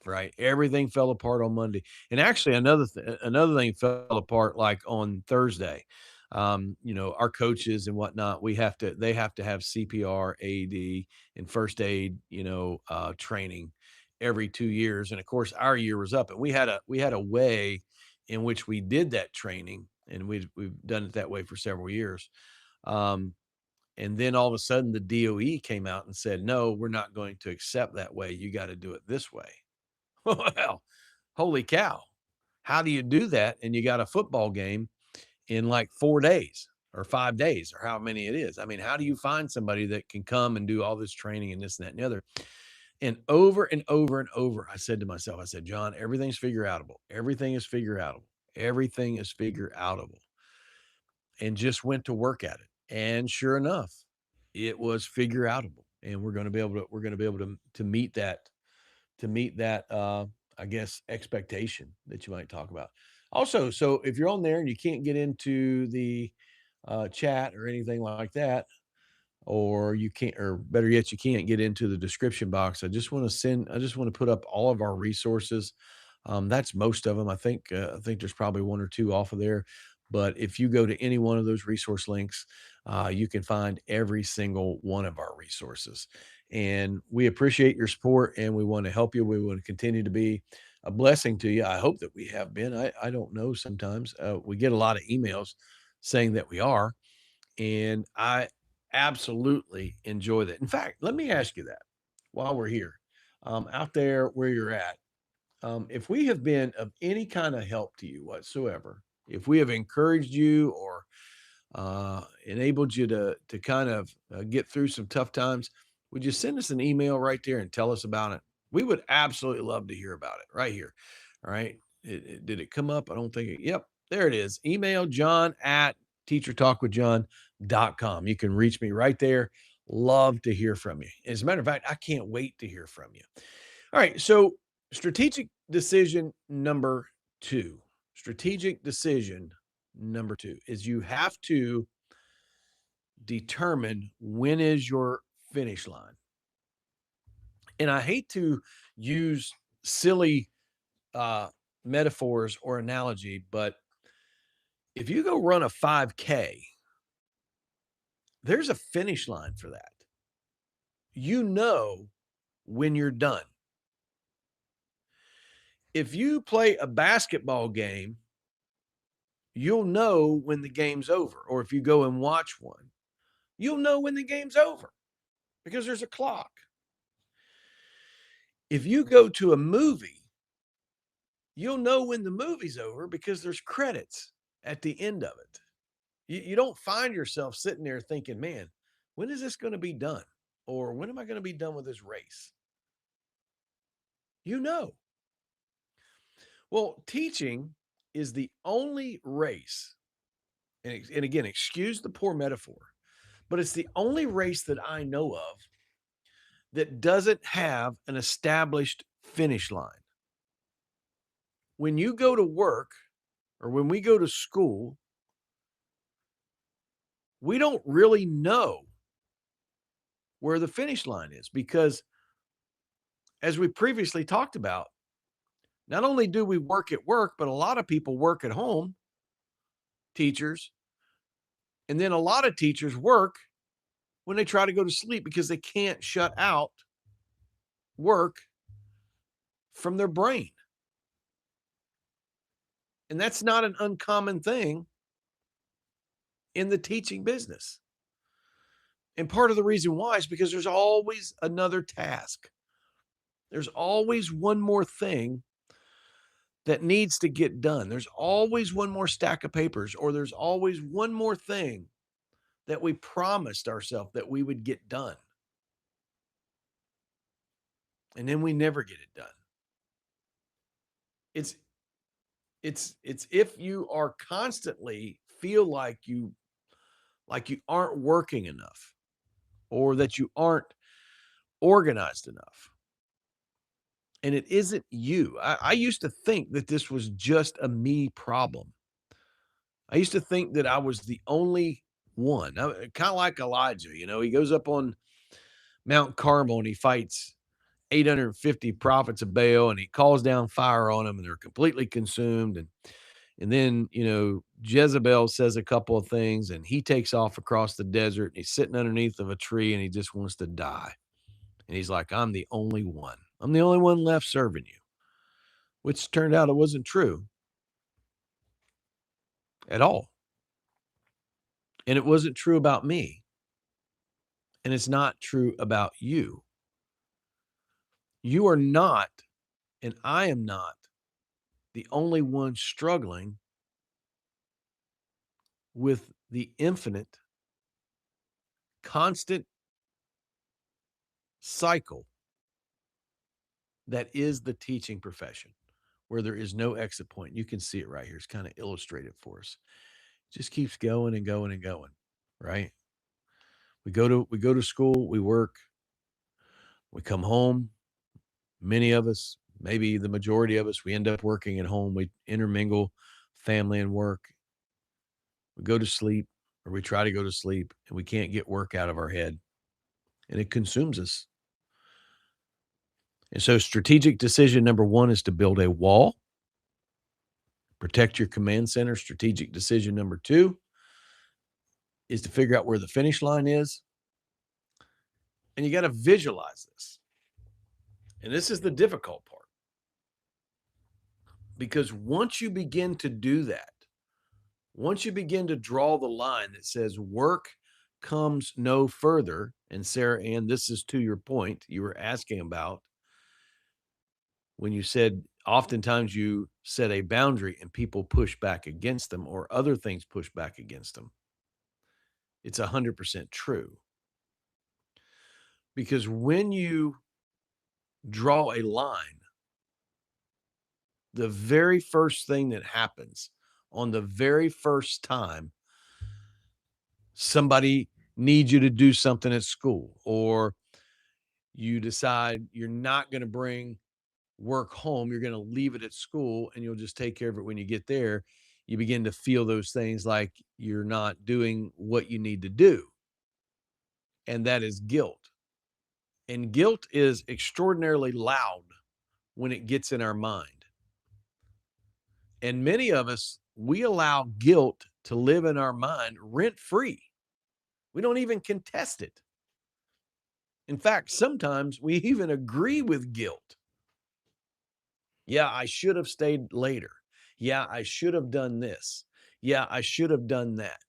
right, everything fell apart on Monday. And actually another thing fell apart like on Thursday. Our coaches and whatnot, they have to have CPR, AED, and first aid, training every 2 years. And of course, our year was up, and we had a way in which we did that training, and we've done it that way for several years. Um, and then all of a sudden, the DOE came out and said, "No, we're not going to accept that way. You got to do it this way." Well, holy cow! How do you do that? And you got a football game in like 4 days or 5 days or how many it is. I mean, how do you find somebody that can come and do all this training and this and that and the other? And over and over and over, I said to myself, I said, "John, everything's figure outable. Everything is figure outable. Everything is figure outable." And just went to work at it. And sure enough, it was figure outable. And we're going to be able to meet that I guess expectation that you might talk about. Also, so if you're on there and you can't get into the chat or anything like that, or you can't, or better yet, you can't get into the description box, I just want to put up all of our resources. That's most of them. I think there's probably one or two off of there. But if you go to any one of those resource links, you can find every single one of our resources. And we appreciate your support, and we want to help you. We want to continue to be a blessing to you. I hope that we have been. I don't know. Sometimes we get a lot of emails saying that we are, and I absolutely enjoy that. In fact, let me ask you that while we're here, out there where you're at. If we have been of any kind of help to you whatsoever, if we have encouraged you or enabled you to kind of get through some tough times, would you send us an email right there and tell us about it? We would absolutely love to hear about it right here. All right. Did it come up? I don't think yep, there it is. Email John at teachertalkwithjohn.com. You can reach me right there. Love to hear from you. As a matter of fact, I can't wait to hear from you. All right. So, strategic decision number two. Strategic decision number two is you have to determine when is your finish line. And I hate to use silly uh, metaphors or analogy, but if you go run a 5K, there's a finish line for that. You know when you're done. If you play a basketball game, you'll know when the game's over. Or if you go and watch one, you'll know when the game's over because there's a clock. If you go to a movie, you'll know when the movie's over because there's credits at the end of it. You don't find yourself sitting there thinking, man, when is this going to be done? Or when am I going to be done with this race? You know. Well, teaching is the only race, and again, excuse the poor metaphor, but it's the only race that I know of that doesn't have an established finish line. When you go to work or when we go to school, we don't really know where the finish line is because, as we previously talked about, not only do we work at work, but a lot of people work at home, teachers, and then a lot of teachers work when they try to go to sleep because they can't shut out work from their brain. And that's not an uncommon thing in the teaching business. And part of the reason why is because there's always another task. There's always one more thing that needs to get done. There's always one more stack of papers, or there's always one more thing that we promised ourselves that we would get done. And then we never get it done. It's if you are constantly feel like you aren't working enough or that you aren't organized enough. And it isn't you. I used to think that this was just a me problem. I used to think that I was the only one. Kind of like Elijah, he goes up on Mount Carmel and he fights 850 prophets of Baal and he calls down fire on them and they're completely consumed. And then, Jezebel says a couple of things and he takes off across the desert and he's sitting underneath of a tree and he just wants to die. And he's like, I'm the only one. I'm the only one left serving you, which turned out it wasn't true at all. And it wasn't true about me. And it's not true about you. You are not, and I am not, the only one struggling with the infinite, constant cycle that is the teaching profession, where there is no exit point. You can see it right here. It's kind of illustrated for us. It just keeps going and going and going, right? We go to school, we work, we come home. Many of us, maybe the majority of us, we end up working at home. We intermingle family and work. We go to sleep, or we try to go to sleep, and we can't get work out of our head, and it consumes us. And so strategic decision number 1 is to build a wall. Protect your command center. Strategic decision number 2 is to figure out where the finish line is. And you got to visualize this. And this is the difficult part. Because once you begin to do that, once you begin to draw the line that says work comes no further, and Sarah Ann, this is to your point you were asking about when you said oftentimes you set a boundary and people push back against them or other things push back against them. It's 100% true. Because when you draw a line, the very first thing that happens on the very first time somebody needs you to do something at school, or you decide you're not going to bring work home, you're going to leave it at school and you'll just take care of it when you get there, you begin to feel those things like you're not doing what you need to do. And that is guilt. And guilt is extraordinarily loud when it gets in our mind. And many of us, we allow guilt to live in our mind rent free. We don't even contest it. In fact, sometimes we even agree with guilt. Yeah, I should have stayed later. Yeah, I should have done this. Yeah, I should have done that.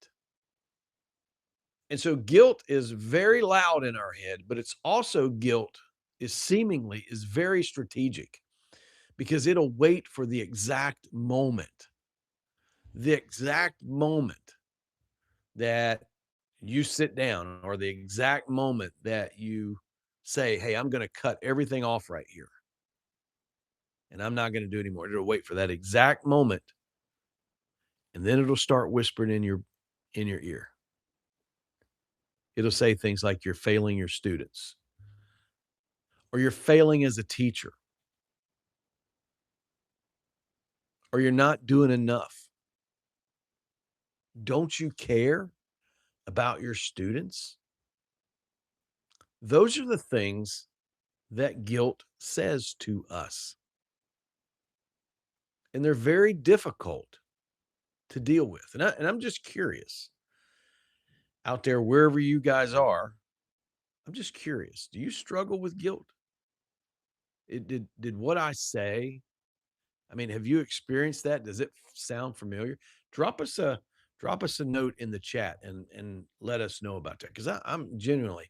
And so guilt is very loud in our head, but it's also guilt is seemingly is very strategic because it'll wait for the exact moment that you sit down or the exact moment that you say, "Hey, I'm going to cut everything off right here and I'm not going to do anymore." It'll wait for that exact moment and then it'll start whispering in your ear. It'll say things like you're failing your students or you're failing as a teacher or you're not doing enough. Don't you care about your students? Those are the things that guilt says to us. And they're very difficult to deal with. And I'm just curious out there, wherever you guys are, I'm just curious. Do you struggle with guilt? Did what I say? I mean, have you experienced that? Does it sound familiar? Drop us a drop us a note in the chat and let us know about that. Because I'm genuinely,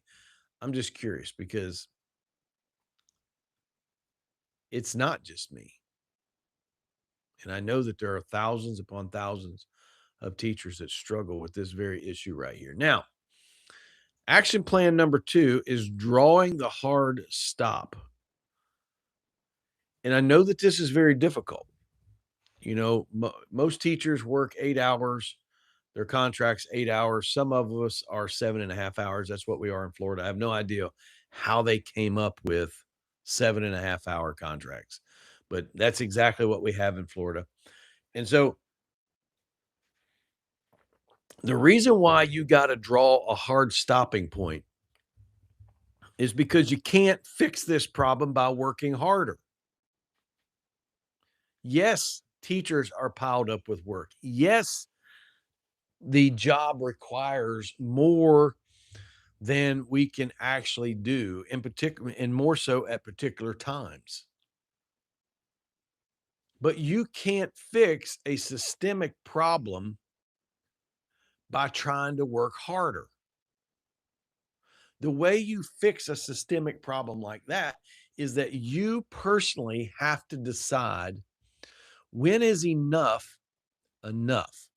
I'm just curious because it's not just me. And I know that there are thousands upon thousands of teachers that struggle with this very issue right here. Now, action plan number 2 is drawing the hard stop. And I know that this is very difficult. You know, most teachers work 8 hours, their contract's 8 hours. Some of us are 7.5 hours. That's what we are in Florida. I have no idea how they came up with 7.5 hour contracts, but that's exactly what we have in Florida. And so the reason why you got to draw a hard stopping point is because you can't fix this problem by working harder. Yes, teachers are piled up with work. Yes, the job requires more than we can actually do, in particular, and more so at particular times. But you can't fix a systemic problem by trying to work harder. The way you fix a systemic problem like that is that you personally have to decide when is enough enough.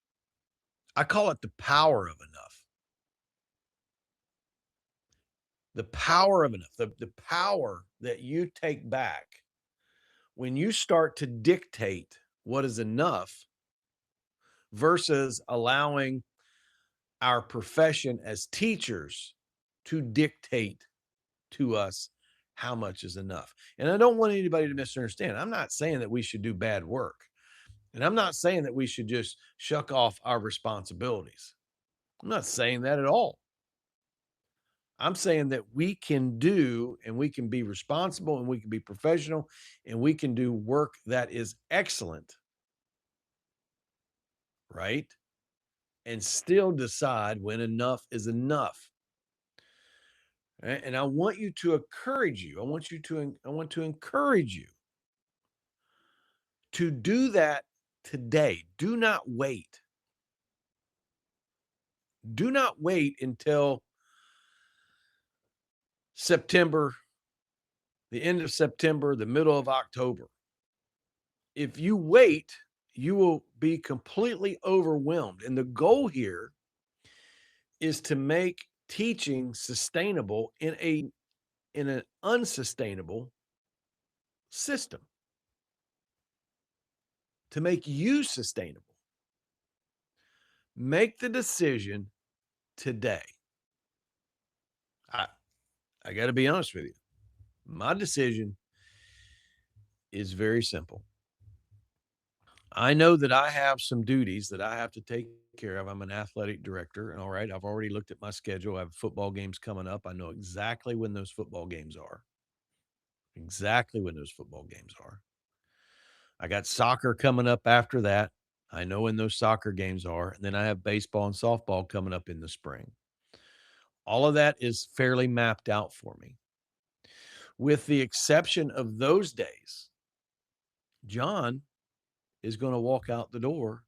I call it the power of enough. The power of enough, the power that you take back when you start to dictate what is enough versus allowing our profession as teachers to dictate to us how much is enough. And I don't want anybody to misunderstand. I'm not saying that we should do bad work. And I'm not saying that we should just shuck off our responsibilities. I'm not saying that at all. I'm saying that we can do and we can be responsible and we can be professional and we can do work that is excellent, right? And still decide when enough is enough. And I want you to encourage you. I want to encourage you to do that today. Do not wait. Do not wait until September, the end of September, the middle of October. If you wait, you will be completely overwhelmed. And the goal here is to make teaching sustainable in an unsustainable system, to make you sustainable. Make the decision today. I I got to be honest with you. My decision is very simple. I know that I have some duties that I have to take care of. I'm an athletic director. And all right, I've already looked at my schedule. I have football games coming up. I know exactly when those football games are. Exactly when those football games are. I got soccer coming up after that. I know when those soccer games are. And then I have baseball and softball coming up in the spring. All of that is fairly mapped out for me. with the exception of those days, John is going to walk out the door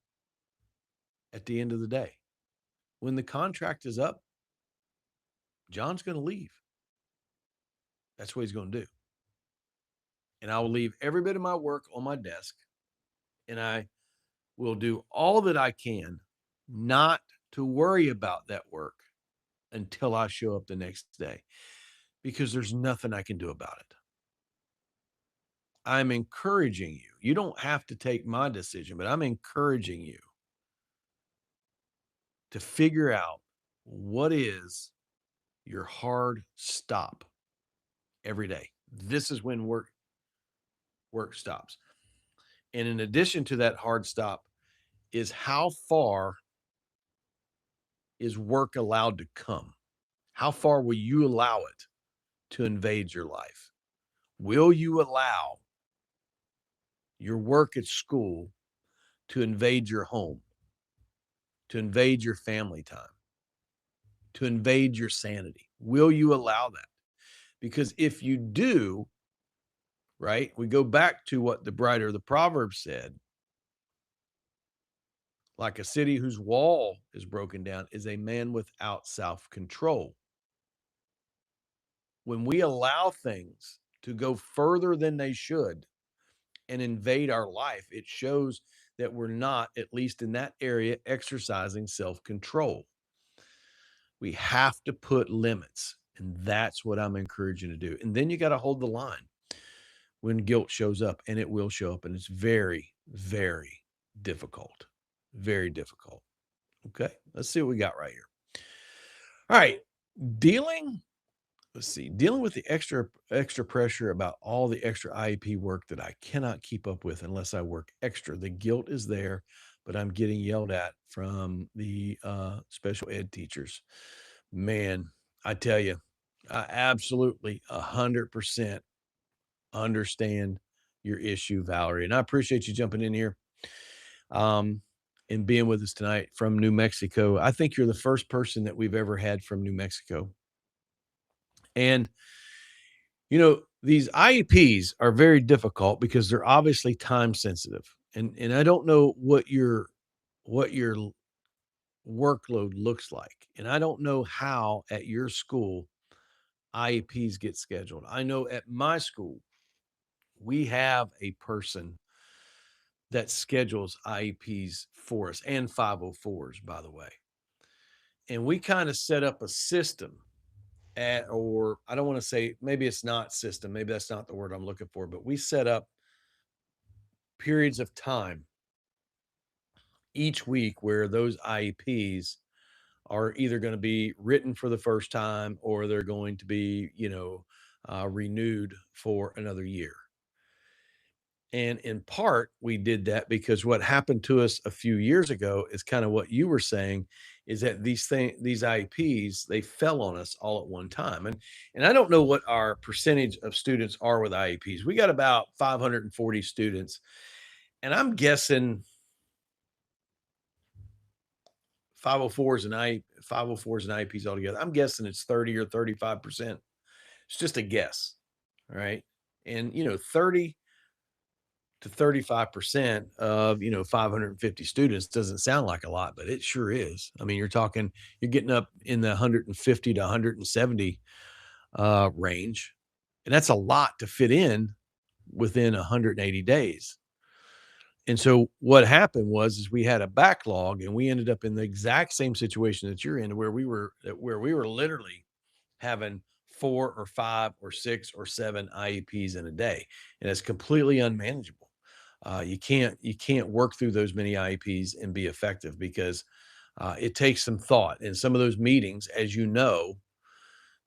at the end of the day. When the contract is up, John's going to leave. That's what he's going to do. And I will leave every bit of my work on my desk, and I will do all that I can not to worry about that work until I show up the next day, because there's nothing I can do about it. I'm encouraging you. You don't have to take my decision, but I'm encouraging you to figure out what is your hard stop every day. This is when work stops. And in addition to that hard stop is how far is work allowed to come? How far will you allow it to invade your life? Will you allow your work at school to invade your home, to invade your family time, to invade your sanity? Will you allow that? Because if you do, right, we go back to what the writer of the Proverbs said, like a city whose wall is broken down is a man without self control. When we allow things to go further than they should and invade our life, it shows that we're not, at least in that area, exercising self control. We have to put limits. And that's what I'm encouraging to do. And then you got to hold the line when guilt shows up, and it will show up. And it's very, very difficult. Very difficult. Okay. Let's see what we got right here. All right. Dealing with the extra pressure about all the extra IEP work that I cannot keep up with unless I work extra. The guilt is there, but I'm getting yelled at from the special ed teachers. Man, I tell you, I absolutely 100% understand your issue, Valerie, and I appreciate you jumping in here and being with us tonight from New Mexico. I think you're the first person that we've ever had from New Mexico. And these IEPs are very difficult because they're obviously time sensitive. And I don't know what your workload looks like. And I don't know how at your school IEPs get scheduled. I know at my school, we have a person that schedules IEPs for us, and 504s, by the way. And we kind of set up a system or I don't want to say, maybe it's not system, maybe that's not the word I'm looking for, but we set up periods of time each week where those IEPs are either going to be written for the first time or they're going to be, renewed for another year. And in part, we did that because what happened to us a few years ago is kind of what you were saying, is that these IEPs, they fell on us all at one time. And I don't know what our percentage of students are with IEPs. We got about 540 students, and I'm guessing 504s and 504s and IEPs altogether. I'm guessing it's 30 or 35%. It's just a guess. All right. And 30 to 35% of 550 students doesn't sound like a lot, but it sure is. I mean, you're getting up in the 150 to 170 range, and that's a lot to fit in within 180 days. And so what happened is we had a backlog, and we ended up in the exact same situation that you're in, where we were literally having 4 or 5 or 6 or 7 IEPs in a day, and it's completely unmanageable. You can't work through those many IEPs and be effective because it takes some thought. And some of those meetings, as you know,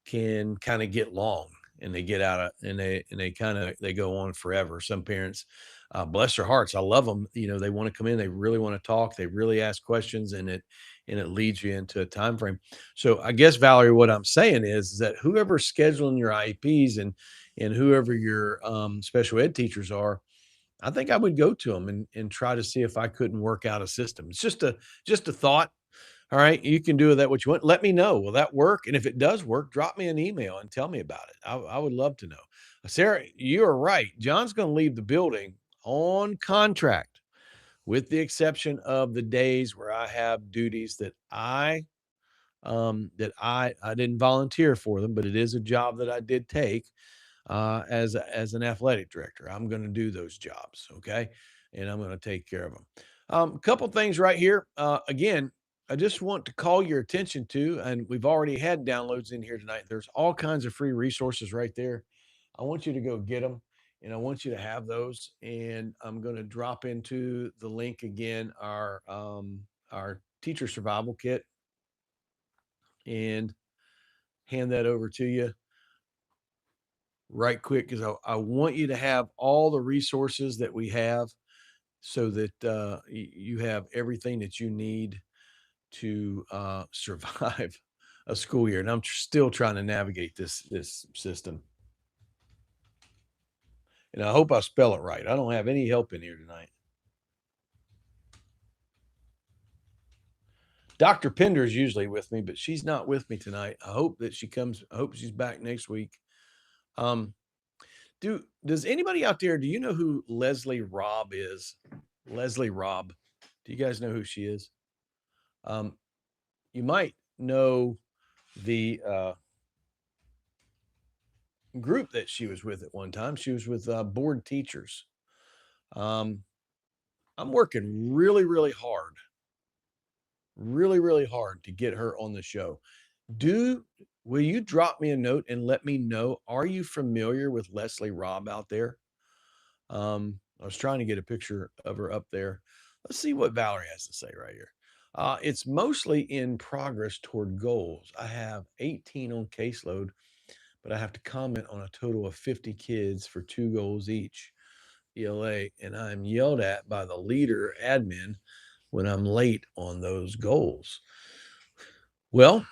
can kind of get long, and they get out of and they go on forever. Some parents, bless their hearts, I love them. They want to come in, they really want to talk, they really ask questions, and it leads you into a time frame. So I guess, Valerie, what I'm saying is that whoever's scheduling your IEPs and whoever your special ed teachers are, I think I would go to them and try to see if I couldn't work out a system. It's just a thought. All right. You can do with that what you want. Let me know. Will that work? And if it does work, drop me an email and tell me about it. I would love to know. Sarah, you are right. John's going to leave the building on contract, with the exception of the days where I have duties that I didn't volunteer for them, but it is a job that I did take as an athletic director. I'm going to do those jobs, okay, and I'm going to take care of them. A couple things right here. Again, I just want to call your attention to, and we've already had downloads in here tonight. There's all kinds of free resources right there. I want you to go get them, and I want you to have those. And I'm going to drop into the link again, our teacher survival kit, and hand that over to you right quick, because I want you to have all the resources that we have, so that you have everything that you need to survive a school year. And I'm still trying to navigate this system. And I hope I spell it right. I don't have any help in here tonight. Dr. Pender is usually with me, but she's not with me tonight. I hope that she comes. I hope she's back next week. Um, does anybody out there, do you know who Leslie Robb is? Leslie Robb. Do you guys know who she is? Um, you might know the group that she was with at one time. She was with board teachers. Um, I'm working really hard to get her on the show. Do Will you drop me a note and let me know? Are you familiar with Leslie Robb out there? I was trying to get a picture of her up there. Let's see what Valerie has to say right here. It's mostly in progress toward goals. I have 18 on caseload, but I have to comment on a total of 50 kids for 2 goals each, ELA, and I'm yelled at by the leader admin when I'm late on those goals. Well,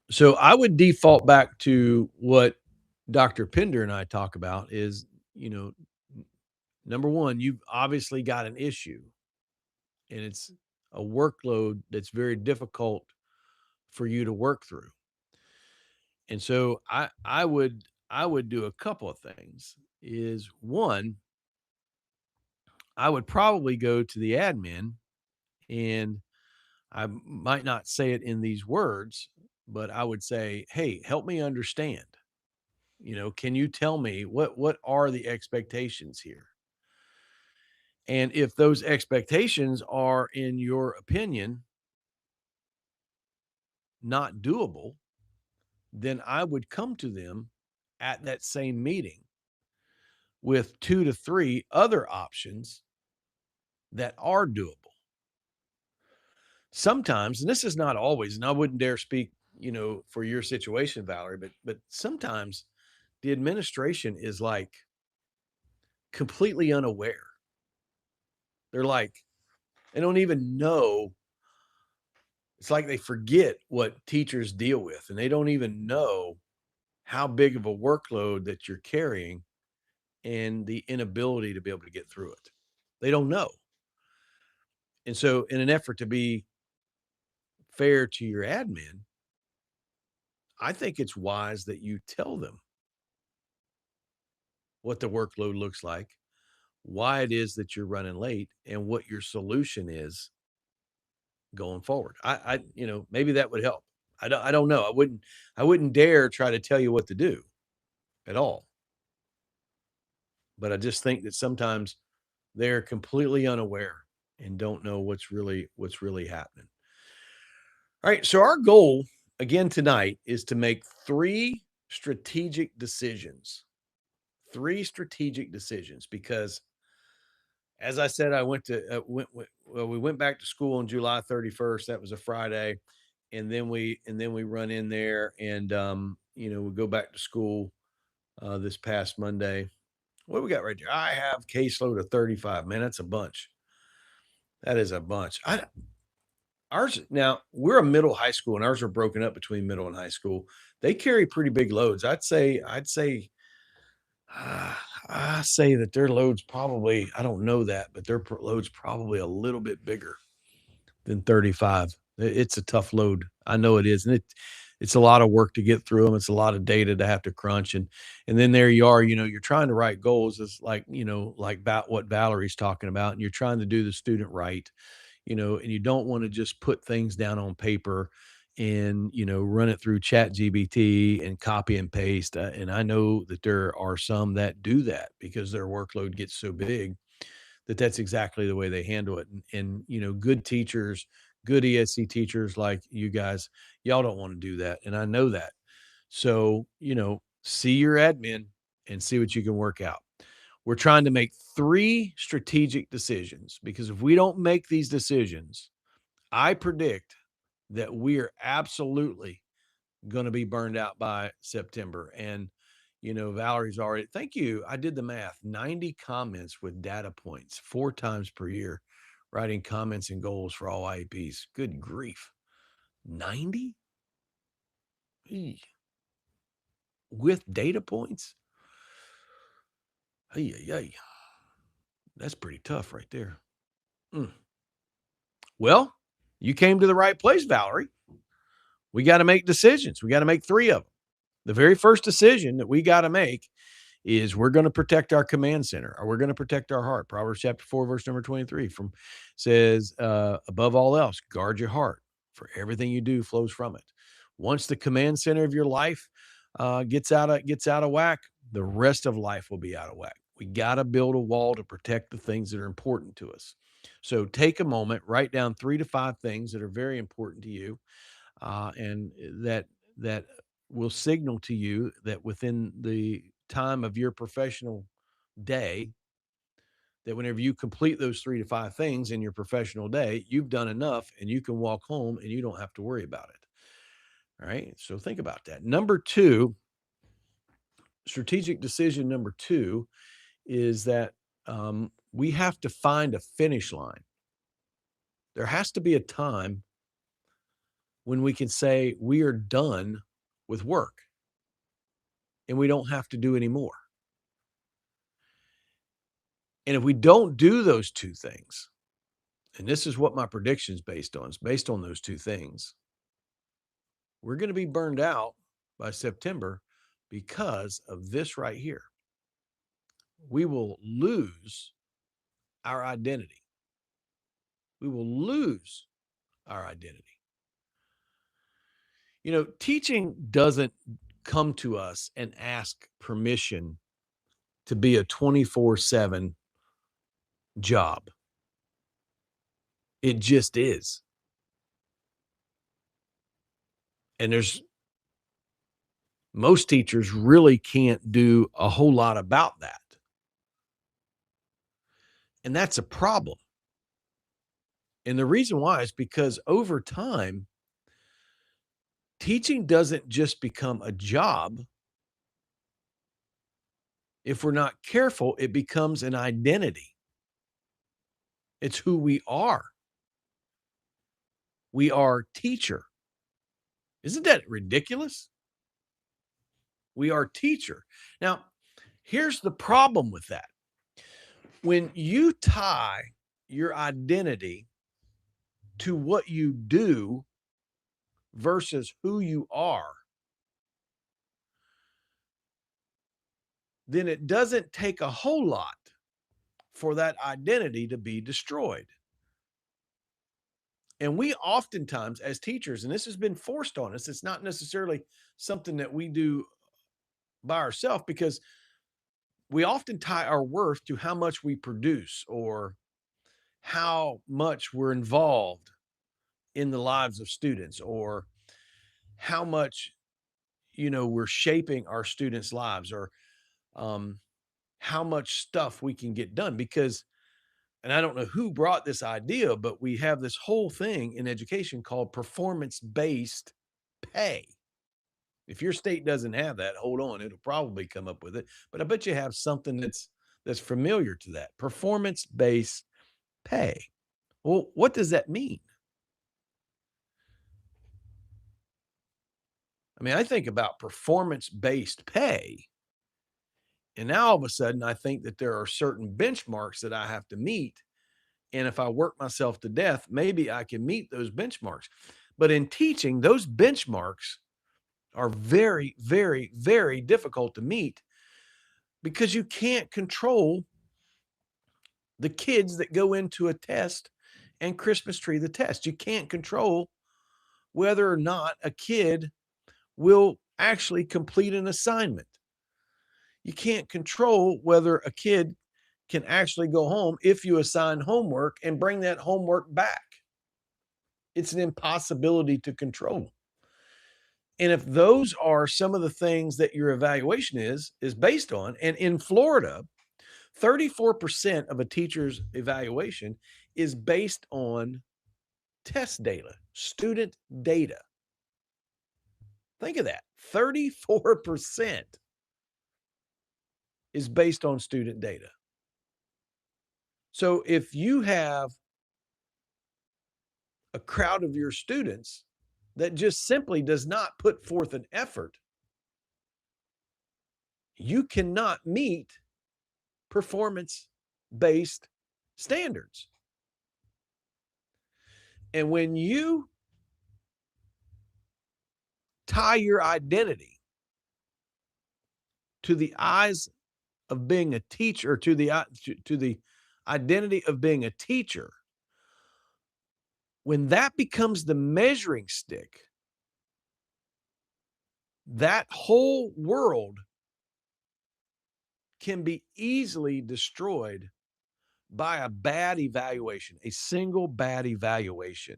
so I would default back to what Dr. Pender and I talk about is, you know, number one, you've obviously got an issue, and it's a workload that's very difficult for you to work through. And so I would do a couple of things. Is one, I would probably go to the admin, and I might not say it in these words, but I would say, "Hey, help me understand. Can you tell me what are the expectations here?" And if those expectations are, in your opinion, not doable, then I would come to them at that same meeting with 2 to 3 other options that are doable. Sometimes, and this is not always, and I wouldn't dare speak, for your situation, Valerie, but sometimes the administration is like completely unaware. They're like, they don't even know. It's like they forget what teachers deal with, and they don't even know how big of a workload that you're carrying and the inability to be able to get through it. They don't know. And so, in an effort to be fair to your admin, I think it's wise that you tell them what the workload looks like, why it is that you're running late, and what your solution is going forward. Maybe that would help. I don't know. I wouldn't dare try to tell you what to do at all. But I just think that sometimes they're completely unaware and don't know what's really happening. All right. So our goal again tonight is to make strategic decisions. Three strategic decisions, because as I said, I went to we went back to school on July 31st. That was a Friday, and then we run in there, and we go back to school this past Monday. What do we got right there? I have caseload of 35. Man, that's a bunch. That is a bunch. Ours now, we're a middle high school, and ours are broken up between middle and high school. They carry pretty big loads. I'd say I say that their loads probably, I don't know that, but their loads probably a little bit bigger than 35. It's a tough load. I know it is. And It's a lot of work to get through them. It's a lot of data to have to crunch, and then there you are, you're trying to write goals. It's like, like about what Valerie's talking about, and you're trying to do the student right, and you don't want to just put things down on paper and, run it through chat GBT and copy and paste. And I know that there are some that do that because their workload gets so big that that's exactly the way they handle it. And good teachers, good ESC teachers like you guys, y'all don't want to do that. And I know that. So, see your admin and see what you can work out. We're trying to make 3 strategic decisions because if we don't make these decisions, I predict that we are absolutely going to be burned out by September. And, Valerie's already, thank you. I did the math 90 comments with data points 4 times per year, writing comments and goals for all IEPs. Good grief. 90 with data points. Hey, hey, that's pretty tough right there. Mm. Well, you came to the right place, Valerie. We got to make decisions. We got to make 3 of them. The very first decision that we got to make is we're going to protect our command center, or we're going to protect our heart. Proverbs chapter 4, verse number 23 says, above all else, guard your heart, for everything you do flows from it. Once the command center of your life gets out of whack, the rest of life will be out of whack. We got to build a wall to protect the things that are important to us. So take a moment, write down 3 to 5 things that are very important to you, and that will signal to you that within the time of your professional day, that whenever you complete those 3 to 5 things in your professional day, you've done enough and you can walk home and you don't have to worry about it. All right. So think about that. Number 2, strategic decision number 2 is that we have to find a finish line. There has to be a time when we can say we are done with work and we don't have to do any more. And if we don't do those 2 things, and this is what my prediction is based on, it's based on those 2 things, we're going to be burned out by September because of this right here. We will lose our identity. We will lose our identity. Teaching doesn't come to us and ask permission to be a 24/7 job. It just is. And most teachers really can't do a whole lot about that. And that's a problem. And the reason why is because over time, teaching doesn't just become a job. If we're not careful, it becomes an identity. It's who we are. We are teacher. Isn't that ridiculous? We are teacher. Now, here's the problem with that. When you tie your identity to what you do versus who you are, then it doesn't take a whole lot for that identity to be destroyed. And we oftentimes, as teachers, and this has been forced on us, it's not necessarily something that we do by ourselves, because we often tie our worth to how much we produce or how much we're involved in the lives of students, or how much, we're shaping our students' lives, or how much stuff we can get done. Because, and I don't know who brought this idea, but we have this whole thing in education called performance-based pay. If your state doesn't have that, hold on, it'll probably come up with it. But I bet you have something that's familiar to that. Performance-based pay. Well, what does that mean? I mean, I think about performance-based pay, and now all of a sudden I think that there are certain benchmarks that I have to meet. And if I work myself to death, maybe I can meet those benchmarks. But in teaching, those benchmarks are very, very, very difficult to meet because you can't control the kids that go into a test and Christmas tree the test. You can't control whether or not a kid will actually complete an assignment. You can't control whether a kid can actually go home if you assign homework and bring that homework back. It's an impossibility to control. And if those are some of the things that your evaluation is based on, and in Florida, 34% of a teacher's evaluation is based on test data, student data. Think of that. 34% is based on student data. So if you have a crowd of your students that just simply does not put forth an effort, you cannot meet performance based standards. And when you tie your identity to the eyes of being a teacher, to the identity of being a teacher, when that becomes the measuring stick, that whole world can be easily destroyed by a bad evaluation. A single bad evaluation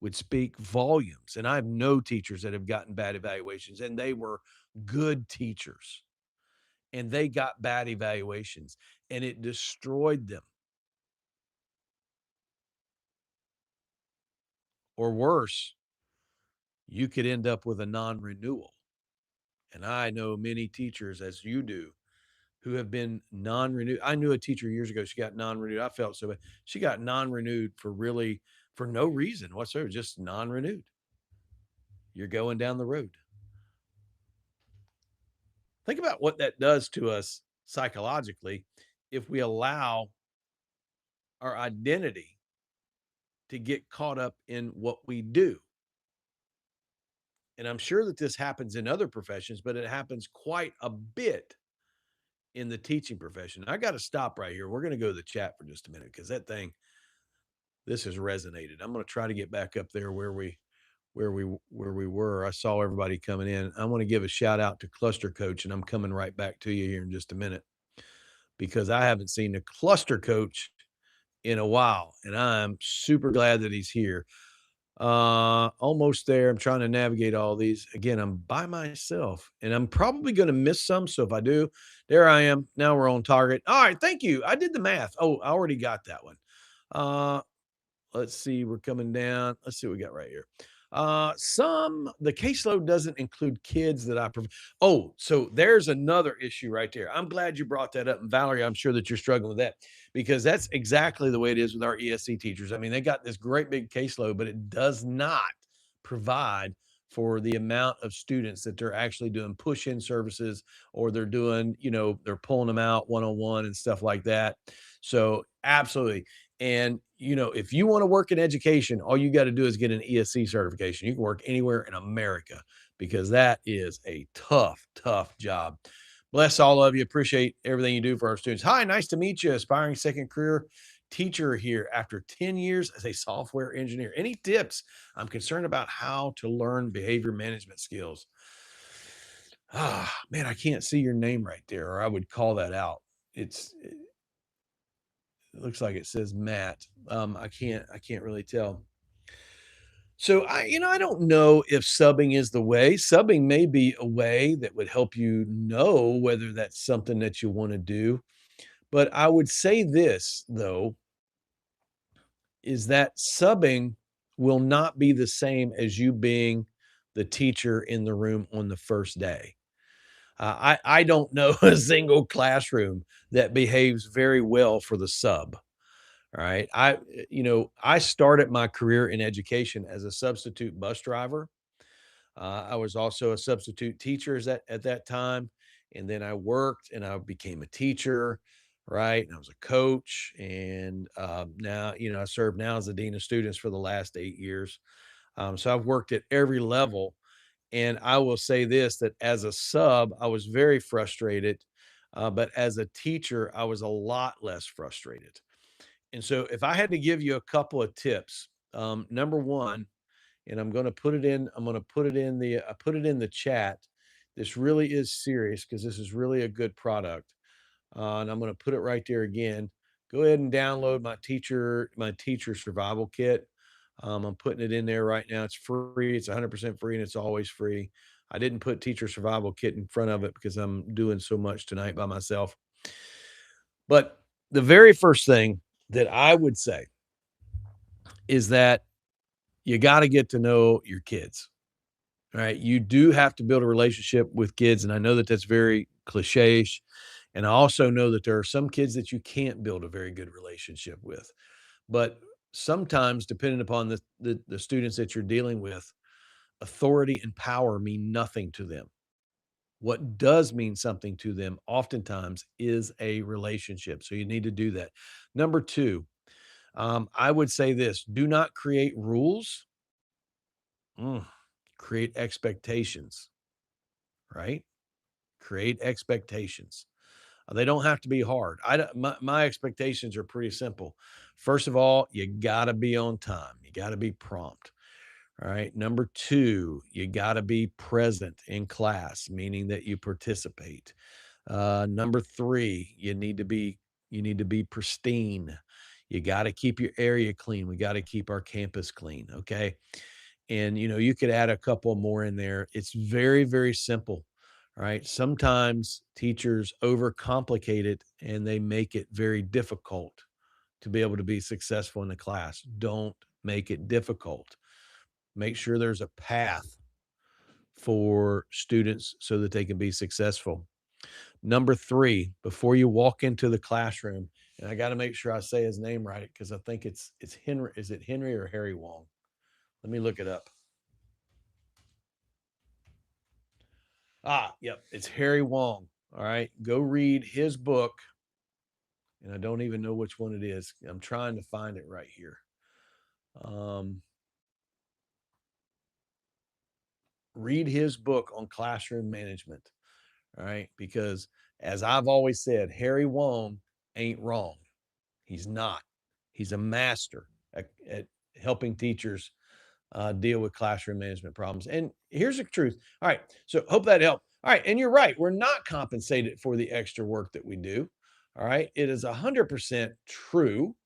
would speak volumes. And I have no teachers that have gotten bad evaluations, and they were good teachers and they got bad evaluations and it destroyed them. Or worse, you could end up with a non renewal. And I know many teachers, as you do, who have been non renewed. I knew a teacher years ago, she got non renewed. I felt so bad. She got non renewed for no reason whatsoever, just non renewed. You're going down the road. Think about what that does to us psychologically if we allow our identity to get caught up in what we do. And I'm sure that this happens in other professions, but it happens quite a bit in the teaching profession. I got to stop right here. We're going to go to the chat for just a minute because this has resonated. I'm going to try to get back up there where we were. I saw everybody coming in. I want to give a shout out to Cluster Coach, and I'm coming right back to you here in just a minute because I haven't seen a Cluster Coach in a while, and I'm super glad that he's here. Almost there. I'm trying to navigate all these. Again, I'm by myself and I'm probably going to miss some. So if I do, there I am. Now we're on target. All right. Thank you. I did the math. Oh, I already got that one. Uh, let's see. We're coming down. Let's see what we got right here. The caseload doesn't include kids that oh, so there's another issue right there. I'm glad you brought that up. And Valerie, I'm sure that you're struggling with that because that's exactly the way it is with our ESC teachers. I mean, they got this great big caseload, but it does not provide for the amount of students that they're actually doing push-in services or they're doing, they're pulling them out one-on-one and stuff like that. So absolutely. And, if you want to work in education, all you got to do is get an ESC certification. You can work anywhere in America because that is a tough, tough job. Bless all of you. Appreciate everything you do for our students. Hi, nice to meet you. Aspiring second career teacher here after 10 years as a software engineer. Any tips? I'm concerned about how to learn behavior management skills. Ah, man, I can't see your name right there, or I would call that out. It looks like it says Matt. I can't really tell. So I don't know if subbing is the way. Subbing may be a way that would help you know whether that's something that you want to do. But I would say this though, is that subbing will not be the same as you being the teacher in the room on the first day. I don't know a single classroom that behaves very well for the sub. All right. I started my career in education as a substitute bus driver. I was also a substitute teacher at that time. And then I worked and I became a teacher. Right. And I was a coach. And now, I serve now as the dean of students for the last 8 years. So I've worked at every level. And I will say this, that as a sub, I was very frustrated, but as a teacher, I was a lot less frustrated. And so if I had to give you a couple of tips, number 1, and I'm gonna put it in the I put it in the chat. This really is serious because this is really a good product. And I'm gonna put it right there again. Go ahead and download my teacher survival kit. I'm putting it in there right now. It's free. It's 100% free, and it's always free. I didn't put teacher survival kit in front of it because I'm doing so much tonight by myself. But the very first thing that I would say is that you got to get to know your kids. Right? You do have to build a relationship with kids, and I know that that's very cliche-ish, and I also know that there are some kids that you can't build a very good relationship with. But sometimes, depending upon the students that you're dealing with, authority and power mean nothing to them. What does mean something to them oftentimes is a relationship, so you need to do that. Number 2, I would say this: do not create rules, mm, create expectations, right? Create expectations. They don't have to be hard. I don't my expectations are pretty simple. First of all, you gotta be on time. You gotta be prompt. All right. Number 2, you gotta be present in class, meaning that you participate. Number 3, you need to be pristine. You gotta keep your area clean. We gotta keep our campus clean. Okay. And, you could add a couple more in there. It's very, very simple, right? Sometimes teachers overcomplicate it and they make it very difficult to be able to be successful in the class. Don't make it difficult. Make sure there's a path for students so that they can be successful. Number 3, before you walk into the classroom, and I got to make sure I say his name right because I think it's Henry. Is it Henry or Harry Wong? Let me look it up. Yep, it's Harry Wong. All right, go read his book, and I don't even know which one it is. I'm trying to find it right here. Um, Read his book on classroom management. All right, because as I've always said, Harry Wong ain't wrong. He's not. He's a master at helping teachers deal with classroom management problems. And here's the truth. All right. So hope that helped. All right. And you're right. We're not compensated for the extra work that we do. All right. It is 100% true.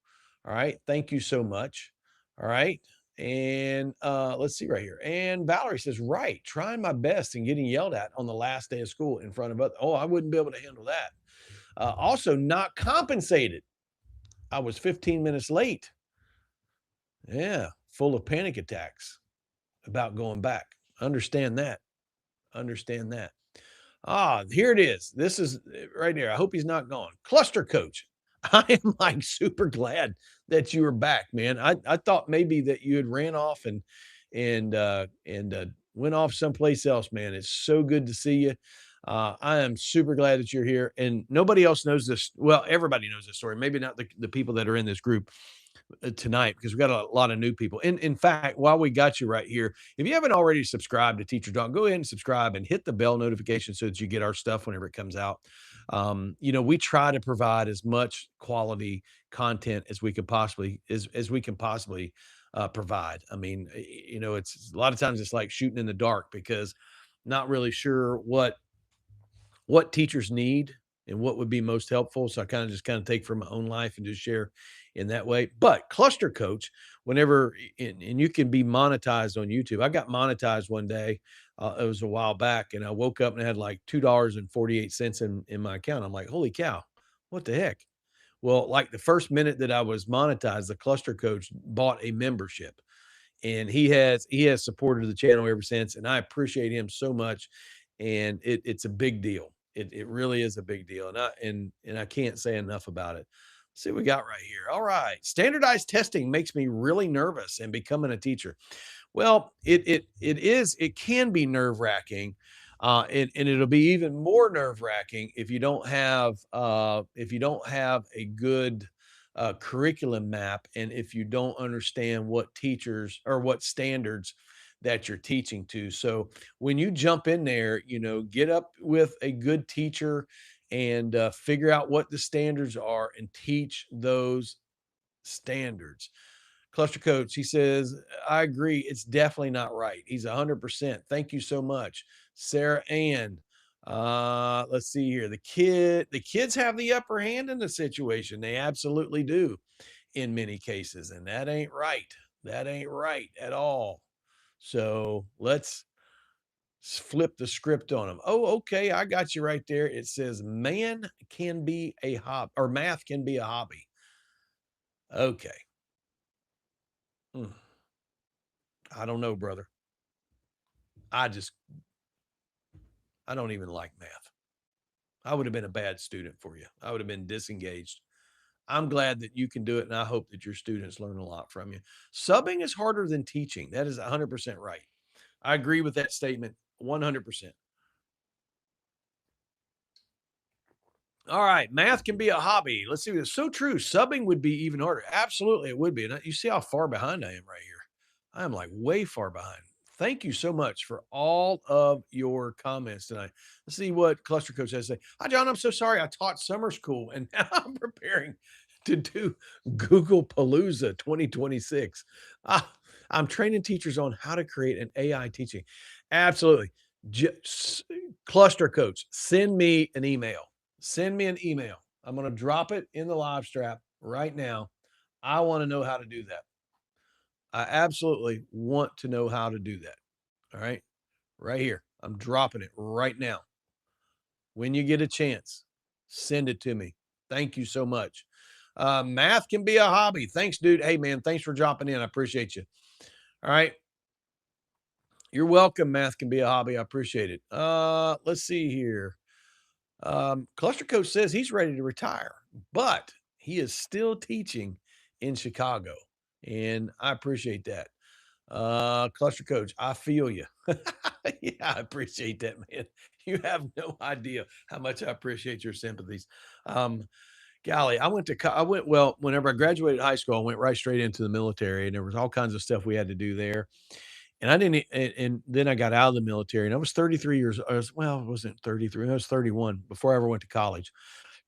All right. Thank you so much. All right. And let's see right here. And Valerie says, right, trying my best and getting yelled at on the last day of school in front of others. Oh, I wouldn't be able to handle that. Also, not compensated. I was 15 minutes late. Yeah. Full of panic attacks about going back. Understand that. Understand that. Here it is. This is right here. I hope he's not gone. Cluster coach. I am like super glad that you were back, man. I thought maybe that you had ran off and went off someplace else, man. It's so good to see you. I am super glad that you're here. And nobody else knows this. Well, everybody knows this story. Maybe not the people that are in this group tonight because we got a lot of new people. In fact, while we got you right here, if you haven't already subscribed to Teacher Talk, go ahead and subscribe and hit the bell notification so that you get our stuff whenever it comes out. We try to provide as much quality content as we could possibly as we can possibly provide. I mean, it's a lot of times it's like shooting in the dark because not really sure what teachers need and what would be most helpful. So I kind of take from my own life and just share in that way. But Cluster Coach, whenever and you can be monetized on YouTube. I got monetized one day. It was a while back, and I woke up and I had like $2.48 in my account. I'm like, holy cow, what the heck? Well, like the first minute that I was monetized, the Cluster Coach bought a membership and he has supported the channel ever since, and I appreciate him so much. And it's a big deal. It really is a big deal, and I can't say enough about it. Let's see what we got right here. All right, standardized testing makes me really nervous and becoming a teacher. Well, it can be nerve wracking, and it'll be even more nerve wracking if you don't have a good curriculum map, and if you don't understand what teachers or what standards that you're teaching to. So when you jump in there, get up with a good teacher and figure out what the standards are and teach those standards. Cluster coach, he says, I agree. It's definitely not right. He's 100%. Thank you so much. Sarah Ann. Let's see here. The kids have the upper hand in the situation. They absolutely do in many cases. And that ain't right. That ain't right at all. So let's flip the script on them. Oh, okay. I got you right there. It says man can be a hobby or math can be a hobby. Okay. Mm, I don't know, brother. I just I don't even like math. I would have been a bad student for you. I would have been disengaged. I'm glad that you can do it, and I hope that your students learn a lot from you. Subbing is harder than teaching. That is 100% right. I agree with that statement 100%. All right, math can be a hobby. Let's see. It's so true. Subbing would be even harder. Absolutely, it would be. And you see how far behind I am right here. I am like way far behind. Thank you so much for all of your comments tonight. Let's see what Cluster Coach has to say. Hi, John. I'm so sorry. I taught summer school and now I'm preparing to do Google Palooza 2026. Ah, I'm training teachers on how to create an AI teaching. Absolutely. Just, Cluster Coach, send me an email. Send me an email. I'm going to drop it in the live strap right now. I want to know how to do that. I absolutely want to know how to do that. All right. Right here. I'm dropping it right now. When you get a chance, send it to me. Thank you so much. Math can be a hobby. Thanks, dude. Hey, man, thanks for dropping in. I appreciate you. All right. You're welcome. Math can be a hobby. I appreciate it. Let's see here. Cluster Coach says he's ready to retire, but he is still teaching in Chicago. And I appreciate that. Cluster Coach, I feel you. Yeah, I appreciate that, man. You have no idea how much I appreciate your sympathies. Um, golly, well, whenever I graduated high school, I went right straight into the military, and there was all kinds of stuff we had to do there. And I didn't, and then I got out of the military, and I was 33 years. Well, I wasn't 33. I was 31 before I ever went to college.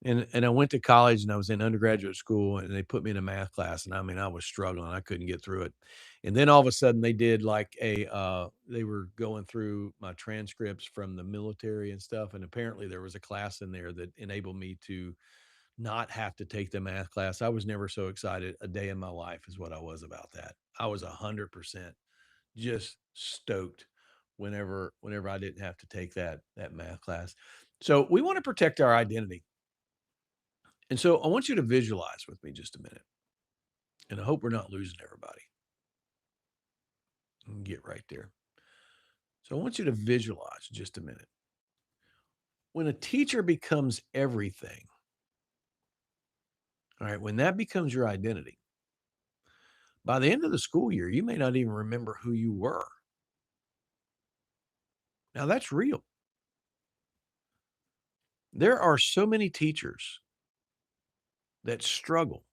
And I went to college and I was in undergraduate school and they put me in a math class and I mean I was struggling. I couldn't get through it. And then all of a sudden they did like they were going through my transcripts from the military and stuff and apparently there was a class in there that enabled me to not have to take the math class. I was never so excited a day in my life is what I was about that. I was 100% just stoked whenever I didn't have to take that math class. So we want to protect our identity. And so I want you to visualize with me just a minute. And I hope we're not losing everybody. Get right there. So I want you to visualize just a minute. When a teacher becomes everything, all right, when that becomes your identity, by the end of the school year, you may not even remember who you were. Now that's real. There are so many teachers that struggle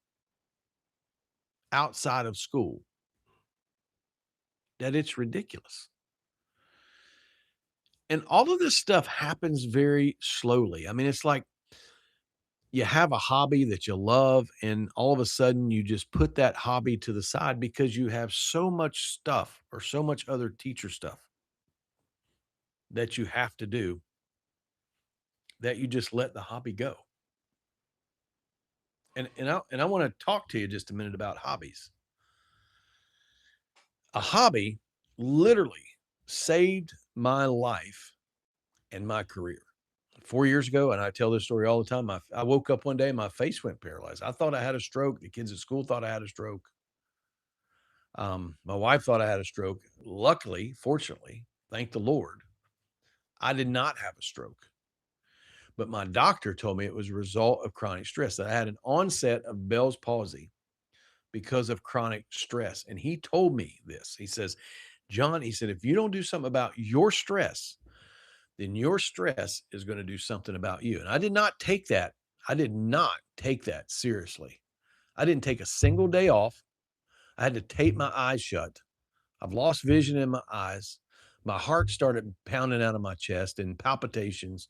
outside of school that it's ridiculous. And all of this stuff happens very slowly. I mean, it's like you have a hobby that you love, and all of a sudden you just put that hobby to the side because you have so much stuff or so much other teacher stuff that you have to do that you just let the hobby go. And I want to talk to you just a minute about hobbies. A hobby literally saved my life and my career. 4 years ago, and I tell this story all the time. I woke up one day and my face went paralyzed. I thought I had a stroke. The kids at school thought I had a stroke. My wife thought I had a stroke. Luckily, fortunately, thank the Lord, I did not have a stroke. But my doctor told me it was a result of chronic stress, that I had an onset of Bell's palsy because of chronic stress. And he told me this. He says, John, he said, if you don't do something about your stress, then your stress is going to do something about you. And I did not take that. I did not take that seriously. I didn't take a single day off. I had to tape my eyes shut. I've lost vision in my eyes. My heart started pounding out of my chest and palpitations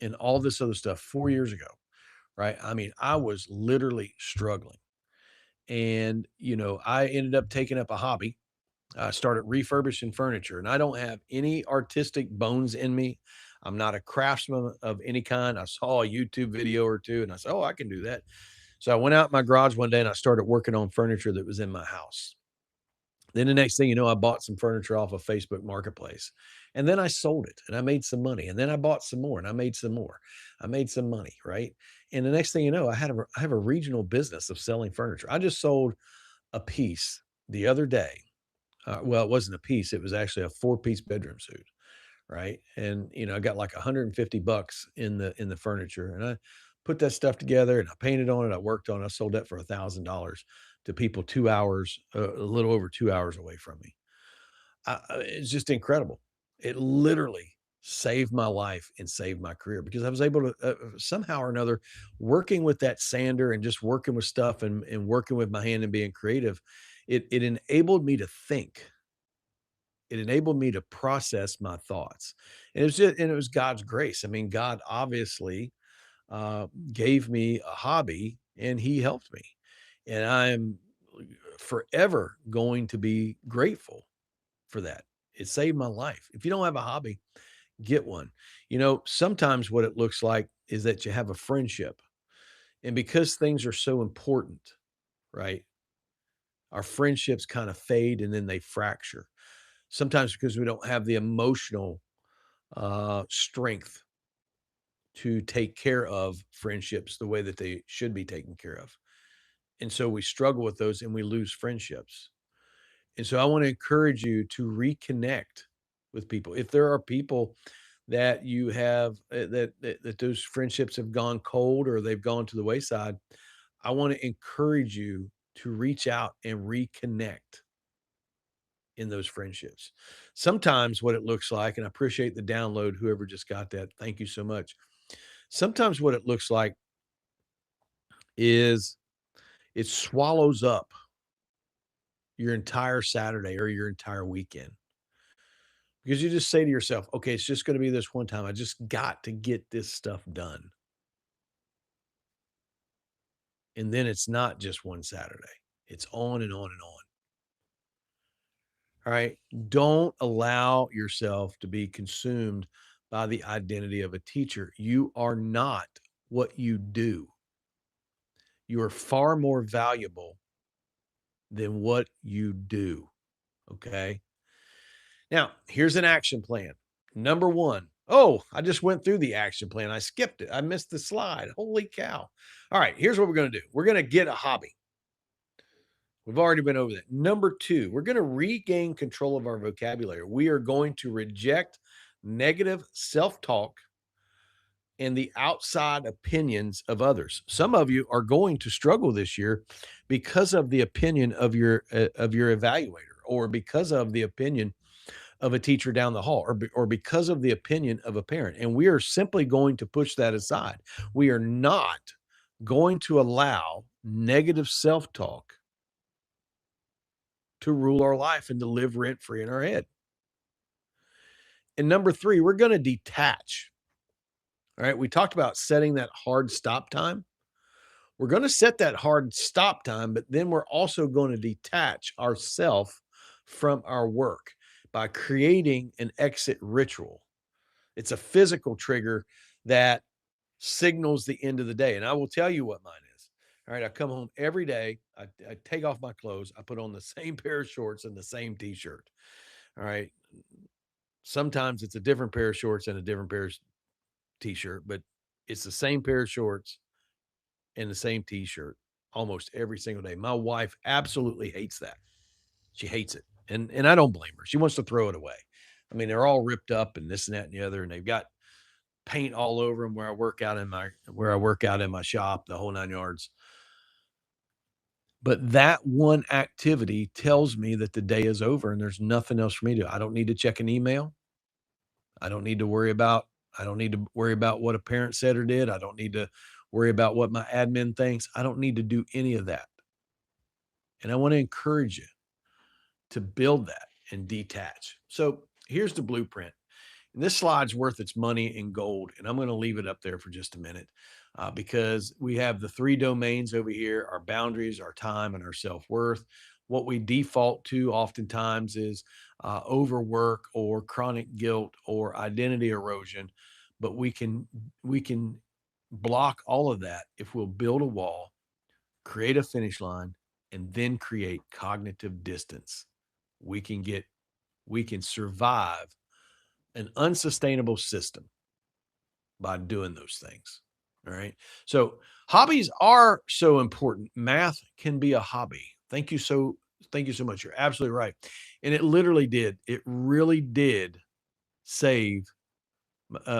and all this other stuff 4 years ago, right? I mean, I was literally struggling. And, I ended up taking up a hobby. I started refurbishing furniture, and I don't have any artistic bones in me. I'm not a craftsman of any kind. I saw a YouTube video or two and I said, oh, I can do that. So I went out in my garage one day and I started working on furniture that was in my house. Then the next thing you know, I bought some furniture off of Facebook Marketplace. And then I sold it and I made some money. And then I bought some more and I made some more. I made some money, right? And the next thing you know, I have a regional business of selling furniture. I just sold a piece the other day. Well, it wasn't a piece, it was actually a four-piece bedroom suite, right? And I got like 150 bucks in the furniture, and I put that stuff together and I painted on it. I worked on it. I sold that for $1,000 to people 2 hours, a little over 2 hours away from me. It's just incredible. It literally saved my life and saved my career because I was able to somehow or another working with that sander and just working with stuff and working with my hand and being creative. It enabled me to think. It enabled me to process my thoughts. And it was God's grace. I mean, God obviously gave me a hobby and he helped me. And I'm forever going to be grateful for that. It saved my life. If you don't have a hobby, get one. Sometimes what it looks like is that you have a friendship. And because things are so important, right? Our friendships kind of fade and then they fracture. Sometimes because we don't have the emotional strength to take care of friendships the way that they should be taken care of. And so we struggle with those and we lose friendships. And so I want to encourage you to reconnect with people. If there are people that you have that those friendships have gone cold or they've gone to the wayside, I want to encourage you to reach out and reconnect in those friendships. Sometimes what it looks like, and I appreciate the download, whoever just got that. Thank you so much. Sometimes what it looks like is it swallows up your entire Saturday or your entire weekend because you just say to yourself, okay, it's just going to be this one time. I just got to get this stuff done. And then it's not just one Saturday, it's on and on and on. All right. Don't allow yourself to be consumed by the identity of a teacher. You are not what you do. You are far more valuable than what you do. Okay. Now, here's an action plan. Number one. Oh, I just went through the action plan. I skipped it. I missed the slide. Holy cow. All right. Here's what we're going to do we're going to get a hobby. We've already been over that. Number two, we're going to regain control of our vocabulary. We are going to reject negative self talk and the outside opinions of others. Some of you are going to struggle this year because of the opinion of your evaluator, or because of the opinion of a teacher down the hall, or because of the opinion of a parent. And we are simply going to push that aside. We are not going to allow negative self talk to rule our life and to live rent free in our head. And number three, we're going to detach. All right. We talked about setting that hard stop time. We're going to set that hard stop time, but then we're also going to detach ourselves from our work by creating an exit ritual. It's a physical trigger that signals the end of the day. And I will tell you what mine is. All right. I come home every day. I take off my clothes. I put on the same pair of shorts and the same t shirt. All right. Sometimes it's a different pair of shorts and a different pair of t-shirt, but it's the same pair of shorts and the same t-shirt almost every single day. My wife absolutely hates that. She hates it. And I don't blame her. She wants to throw it away. I mean, they're all ripped up and this and that and the other, and they've got paint all over them where I work out in my shop, the whole 9 yards. But that one activity tells me that the day is over and there's nothing else for me to do. I don't need to check an email. I don't need to worry about I don't need to worry about what a parent said or did. I don't need to worry about what my admin thinks. I don't need to do any of that. And I want to encourage you to build that and detach. So here's the blueprint. And this slide's worth its money in gold. And I'm going to leave it up there for just a minute because we have the three domains over here: our boundaries, our time, and our self worth. What we default to oftentimes is overwork or chronic guilt or identity erosion. But we can block all of that if we'll build a wall, create a finish line, and then create cognitive distance. We can get we can survive an unsustainable system by doing those things. All right. So hobbies are so important. Math can be a hobby. Thank you so much. You're absolutely right. And it literally did. It really did save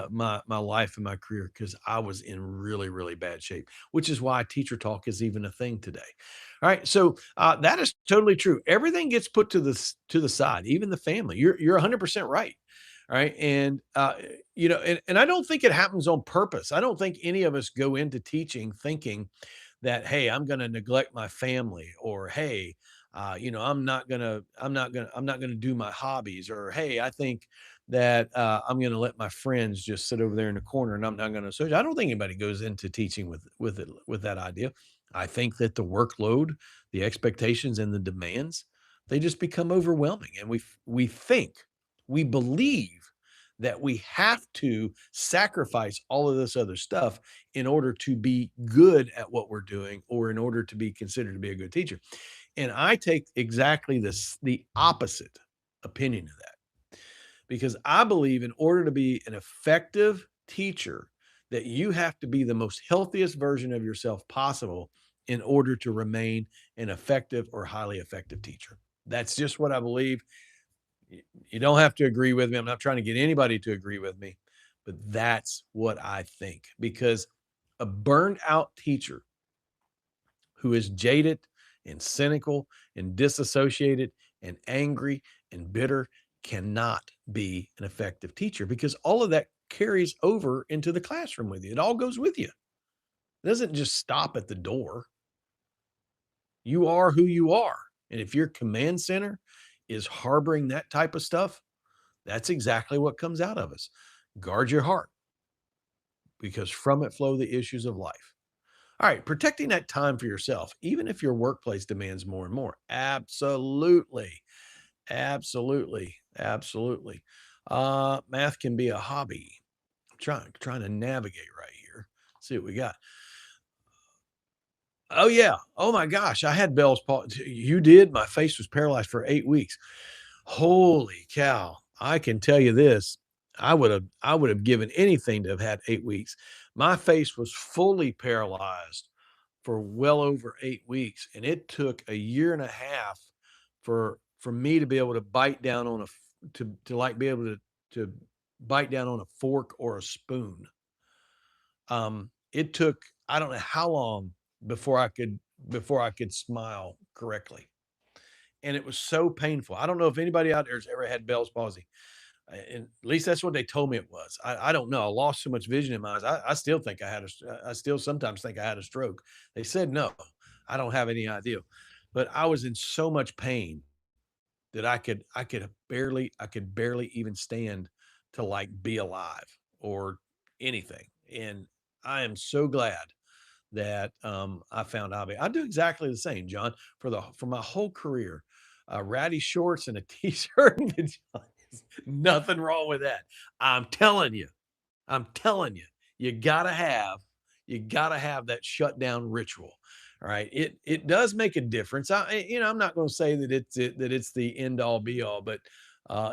my life and my career because I was in really, really bad shape, which is why teacher talk is even a thing today. All right. So that is totally true. Everything gets put to the side, even the family. You're 100% right. All right. And and I don't think it happens on purpose. I don't think any of us go into teaching thinking that, hey, I'm going to neglect my family, or hey, I'm not gonna do my hobbies, or hey, I think that I'm going to let my friends just sit over there in the corner and I'm not going to associate. I don't think anybody goes into teaching with that idea. I think that the workload, the expectations, and the demands, they just become overwhelming, and we believe that we have to sacrifice all of this other stuff in order to be good at what we're doing or in order to be considered to be a good teacher. And I take exactly the opposite opinion of that, because I believe in order to be an effective teacher that you have to be the most healthiest version of yourself possible in order to remain an effective or highly effective teacher. That's just what I believe. You don't have to agree with me. I'm not trying to get anybody to agree with me, but that's what I think, because a burned out teacher who is jaded and cynical and disassociated and angry and bitter cannot be an effective teacher, because all of that carries over into the classroom with you. It all goes with you. It doesn't just stop at the door. You are who you are. And if your command center is harboring that type of stuff, that's exactly what comes out of us. Guard your heart, because from it flow the issues of life. All right, protecting that time for yourself, even if your workplace demands more and more. Absolutely. Absolutely. Absolutely. Math can be a hobby. I'm trying to navigate right here. See what we got. Oh yeah. Oh my gosh. I had Bell's palsy. You did? My face was paralyzed for 8 weeks. Holy cow. I can tell you this. I would have given anything to have had 8 weeks. My face was fully paralyzed for well over 8 weeks. And it took a year and a half for me to be able to bite down on to like be able to bite down on a fork or a spoon. It took, I don't know how long before I could smile correctly. And it was so painful. I don't know if anybody out there has ever had Bell's palsy. And at least that's what they told me it was. I don't know. I lost so much vision in my eyes. I still think I still sometimes think I had a stroke. They said no. I don't have any idea. But I was in so much pain that I could barely even stand to like be alive or anything. And I am so glad that I found hobby. I do exactly the same, John, for my whole career. Ratty shorts and a t-shirt and pajamas. Nothing wrong with that. I'm telling you. I'm telling you, you gotta have you gotta have that shutdown ritual. All right. It does make a difference. I'm not going to say that it's the end all be all, but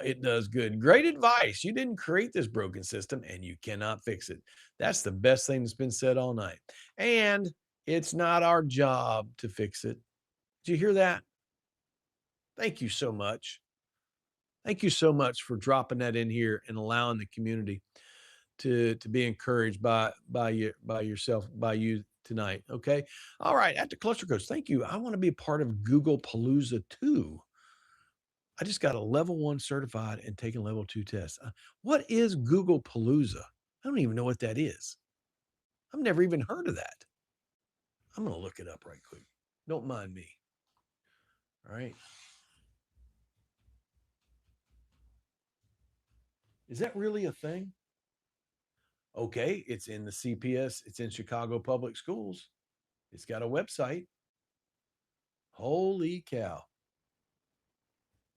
it does good. Great advice. You didn't create this broken system and you cannot fix it. That's the best thing that's been said all night. And it's not our job to fix it. Did you hear that? Thank you so much. Thank you so much for dropping that in here and allowing the community to be encouraged by you tonight. Okay. All right. At the cluster coach, thank you. I want to be a part of Google Palooza too. I just got a level 1 certified and taking level 2 tests. What is Google Palooza? I don't even know what that is. I've never even heard of that. I'm going to look it up right quick. Don't mind me. All right. Is that really a thing? Okay, it's in the CPS, it's in Chicago Public Schools. It's got a website. Holy cow.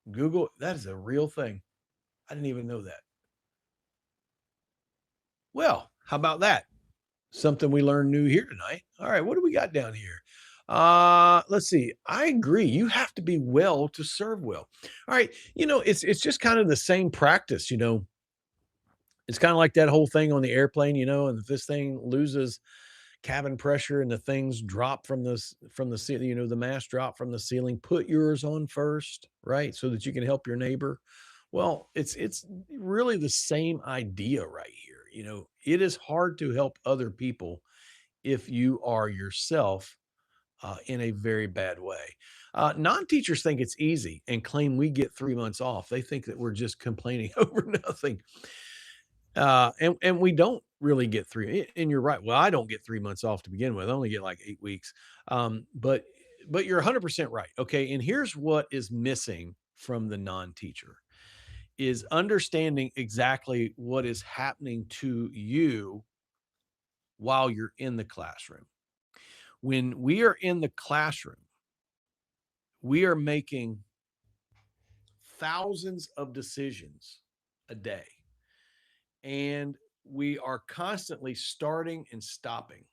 Google, that is a real thing. I didn't even know that. Well, how about that? Something we learned new here tonight. All right, what do we got down here? Let's see. I agree. You have to be well to serve well. All right, it's just kind of the same practice, It's kind of like that whole thing on the airplane, and if this thing loses cabin pressure and the things drop from the ceiling, the mask drop from the ceiling, put yours on first, right? So that you can help your neighbor. Well, it's really the same idea right here. It is hard to help other people if you are yourself in a very bad way. Non-teachers think it's easy and claim we get 3 months off. They think that we're just complaining over nothing. And we don't really get and you're right. Well, I don't get 3 months off to begin with. I only get like 8 weeks. But you're 100% right. Okay. And here's what is missing from the non-teacher is understanding exactly what is happening to you while you're in the classroom. When we are in the classroom, we are making thousands of decisions a day, and we are constantly starting and stopping,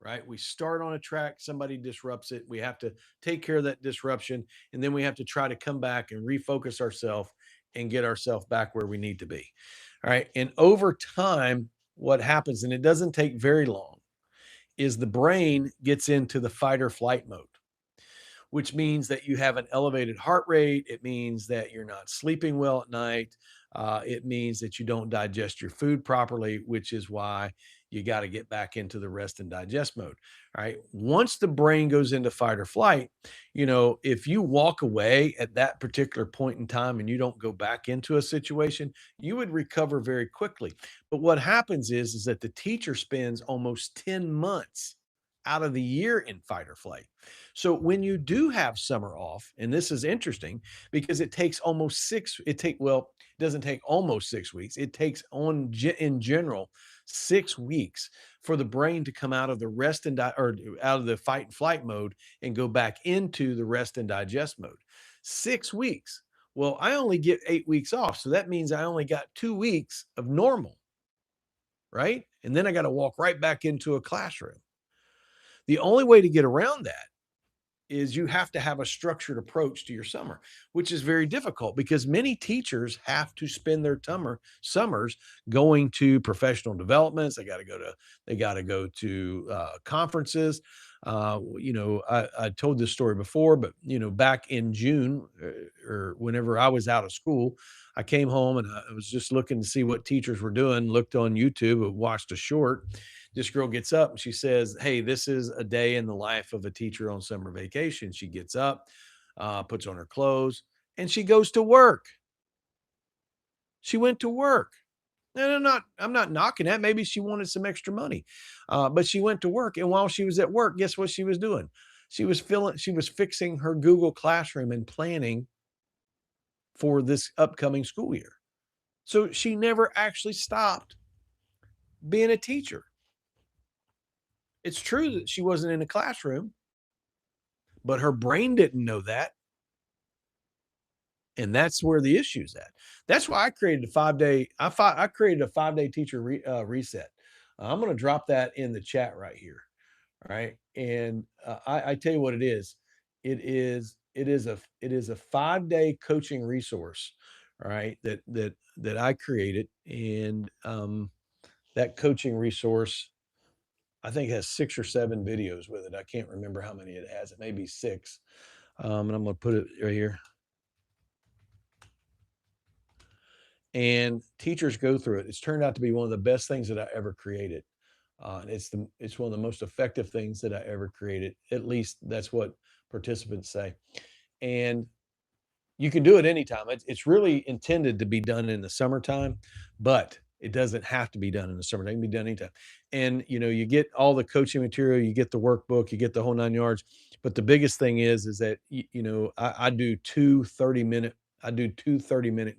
right? We start on a track, somebody disrupts it. We have to take care of that disruption. And then we have to try to come back and refocus ourselves and get ourselves back where we need to be. All right. And over time, what happens, and it doesn't take very long, is the brain gets into the fight or flight mode, which means that you have an elevated heart rate. It means that you're not sleeping well at night. It means that you don't digest your food properly, which is why you got to get back into the rest and digest mode. All right. Once the brain goes into fight or flight, if you walk away at that particular point in time and you don't go back into a situation, you would recover very quickly. But what happens is that the teacher spends almost 10 months out of the year in fight or flight. So when you do have summer off, and this is interesting because it takes almost it doesn't take almost 6 weeks. It takes in general 6 weeks for the brain to come out of the or out of the fight and flight mode and go back into the rest and digest mode. 6 weeks. Well, I only get 8 weeks off. So that means I only got 2 weeks of normal, right? And then I got to walk right back into a classroom. The only way to get around that is you have to have a structured approach to your summer, which is very difficult because many teachers have to spend their summers going to professional developments. They got to go to conferences. I told this story before, but back in June or whenever I was out of school, I came home and I was just looking to see what teachers were doing. Looked on YouTube, watched a short. This girl gets up and she says, "Hey, this is a day in the life of a teacher on summer vacation." She gets up, puts on her clothes, and she goes to work. She went to work. And I'm not knocking that. Maybe she wanted some extra money. But she went to work. And while she was at work, guess what she was doing? She was fixing her Google Classroom and planning for this upcoming school year. So she never actually stopped being a teacher. It's true that she wasn't in a classroom, but her brain didn't know that. And that's where the issue's at. That's why I created a 5-day I created a 5-day teacher reset. I'm gonna drop that in the chat right here, all right? And, I tell you what it is. It is a 5-day coaching resource, all right, that I created, and, that coaching resource, I think, has 6 or 7 videos with it. I can't remember how many it has. It may be 6, and I'm gonna put it right here. And teachers go through it. It's turned out to be one of the best things that I ever created. And it's one of the most effective things that I ever created. At least that's what participants say. And you can do it anytime. It's really intended to be done in the summertime, but it doesn't have to be done in the summertime. It can be done anytime. And you get all the coaching material, you get the workbook, you get the whole 9 yards. But the biggest thing is that I do two 30-minute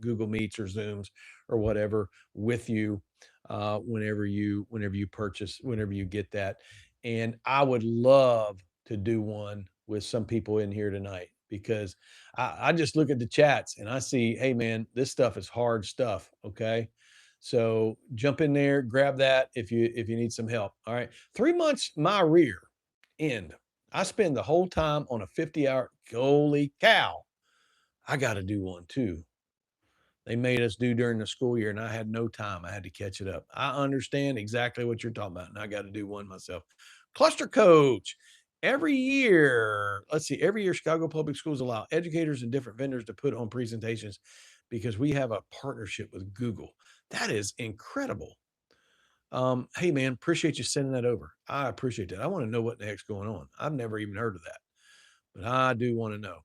Google Meets or Zooms, or whatever with you whenever you get that. And I would love to do one with some people in here tonight because I just look at the chats and I see, hey man, this stuff is hard stuff. Okay. So jump in there, grab that if you need some help. All right. 3 months my rear end. I spend the whole time on a 50-hour. Holy cow. I got to do one too. They made us do during the school year, and I had no time. I had to catch it up. I understand exactly what you're talking about, and I got to do one myself. Cluster coach. Every year, Chicago Public Schools allow educators and different vendors to put on presentations because we have a partnership with Google. That is incredible. Hey man, appreciate you sending that over. I appreciate that. I want to know what the heck's going on. I've never even heard of that, but I do want to know.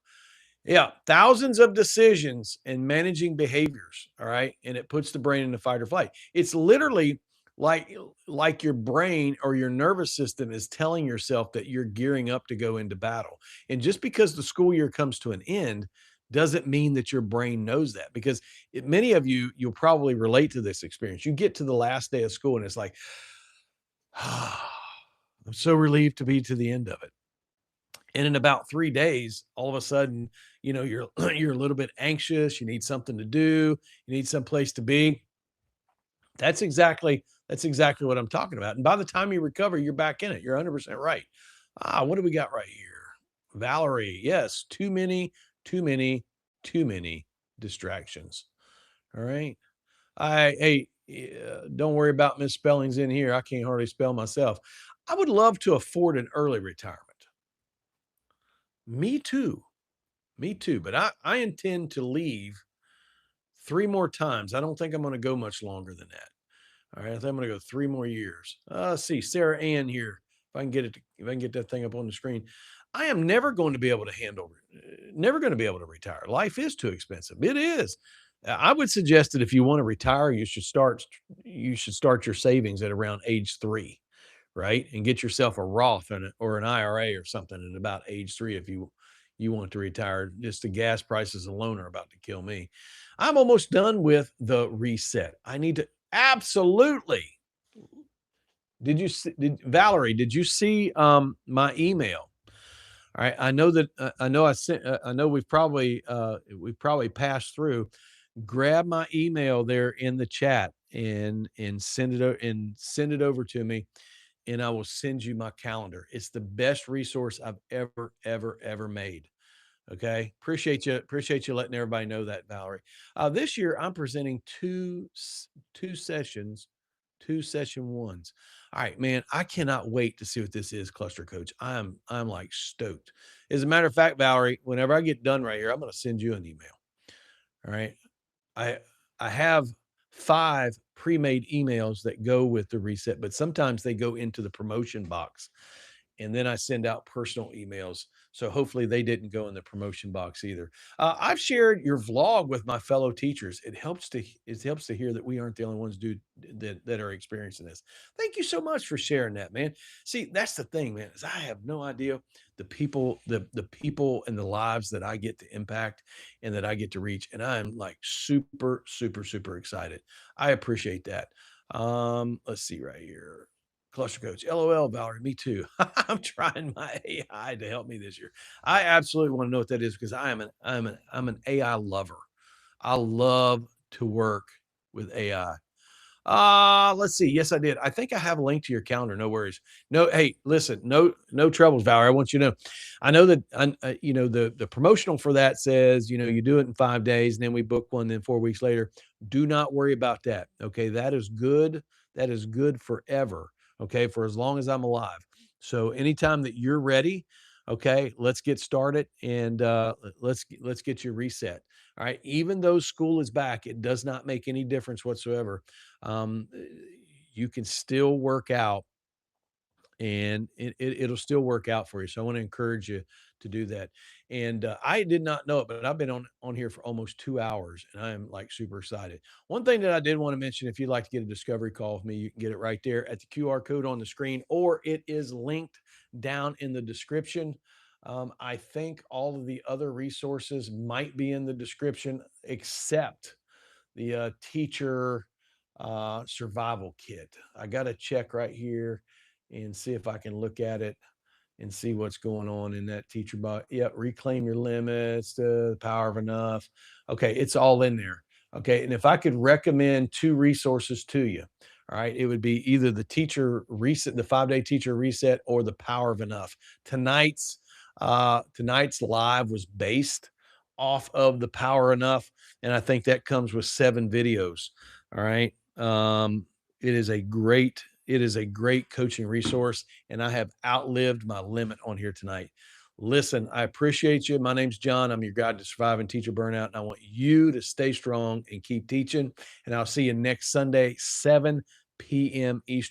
Yeah, thousands of decisions and managing behaviors, all right? And it puts the brain into fight or flight. It's literally like like your brain or your nervous system is telling yourself that you're gearing up to go into battle. And just because the school year comes to an end doesn't mean that your brain knows that because many of you'll probably relate to this experience. You get to the last day of school and it's like, I'm so relieved to be to the end of it. And in about 3 days, all of a sudden, you're you're a little bit anxious, you need something to do, you need some place to be. That's exactly what I'm talking about. And by the time you recover, you're back in it. You're 100% right. What do we got right here? Valerie, yes, too many, too many distractions. All right. Don't worry about misspellings in here. I can't hardly spell myself. I would love to afford an early retirement. Me too. Me too, but I intend to leave 3 more times. I don't think I'm gonna go much longer than that. All right, I think I'm gonna go 3 more years. Let's see, Sarah Ann here, if I can get that thing up on the screen. I am never going to be able to never gonna be able to retire. Life is too expensive. It is. I would suggest that if you wanna retire, you should start your savings at around age 3, right? And get yourself a Roth or an IRA or something at about age 3 if you want to retire. Just the gas prices alone are about to kill me. I'm almost done with the reset. I need to absolutely. Valerie, did you see my email? All right, I know that I know I sent I know we've probably passed through. Grab my email there in the chat and send it over to me and I will send you my calendar. It's the best resource I've ever, ever, ever made. Okay. Appreciate you letting everybody know that, Valerie. This year I'm presenting two sessions, two session ones. All right, man. I cannot wait to see what this is, Cluster Coach. I'm like stoked. As a matter of fact, Valerie, whenever I get done right here, I'm going to send you an email. All right. I I have 5 pre-made emails that go with the reset, but sometimes they go into the promotion box and then I send out personal emails. So hopefully they didn't go in the promotion box either. I've shared your vlog with my fellow teachers. It helps to hear that we aren't the only ones that are experiencing this. Thank you so much for sharing that, man. See, that's the thing, man, is I have no idea the people and the lives that I get to impact and that I get to reach. And I'm like super, super, super excited. I appreciate that. Let's see right here. Cluster coach. LOL, Valerie. Me too. I'm trying my AI to help me this year. I absolutely want to know what that is because I'm an AI lover. I love to work with AI. Let's see. Yes, I did. I think I have a link to your calendar. No worries. No, hey, listen, no troubles, Valerie. I want you to know. I know that the promotional for that says, you do it in 5 days, and then we book one, then 4 weeks later. Do not worry about that. Okay. That is good. That is good forever. Okay, for as long as I'm alive. So anytime that you're ready, okay, let's get started and let's get you reset. All right. Even though school is back, it does not make any difference whatsoever. um, you can still work out and it'll still work out for you. So I want to encourage you to do that. And I did not know it, but I've been on here for almost 2 hours, and I am like super excited. One thing that I did want to mention, if you'd like to get a discovery call with me, you can get it right there at the QR code on the screen, or it is linked down in the description. I think all of the other resources might be in the description, except the teacher survival kit. I got to check right here and see if I can look at it and see what's going on in that teacher box. Yep, reclaim your limits, the power of enough. Okay, it's all in there. Okay, and if I could recommend two resources to you, all right, it would be either the teacher reset, the 5-day teacher reset, or the power of enough. Tonight's live was based off of the power enough, and I think that comes with 7 videos. All right. It is a great coaching resource, and I have outlived my limit on here tonight. Listen, I appreciate you. My name's John. I'm your guide to surviving teacher burnout, and I want you to stay strong and keep teaching. And I'll see you next Sunday, 7 p.m. Eastern.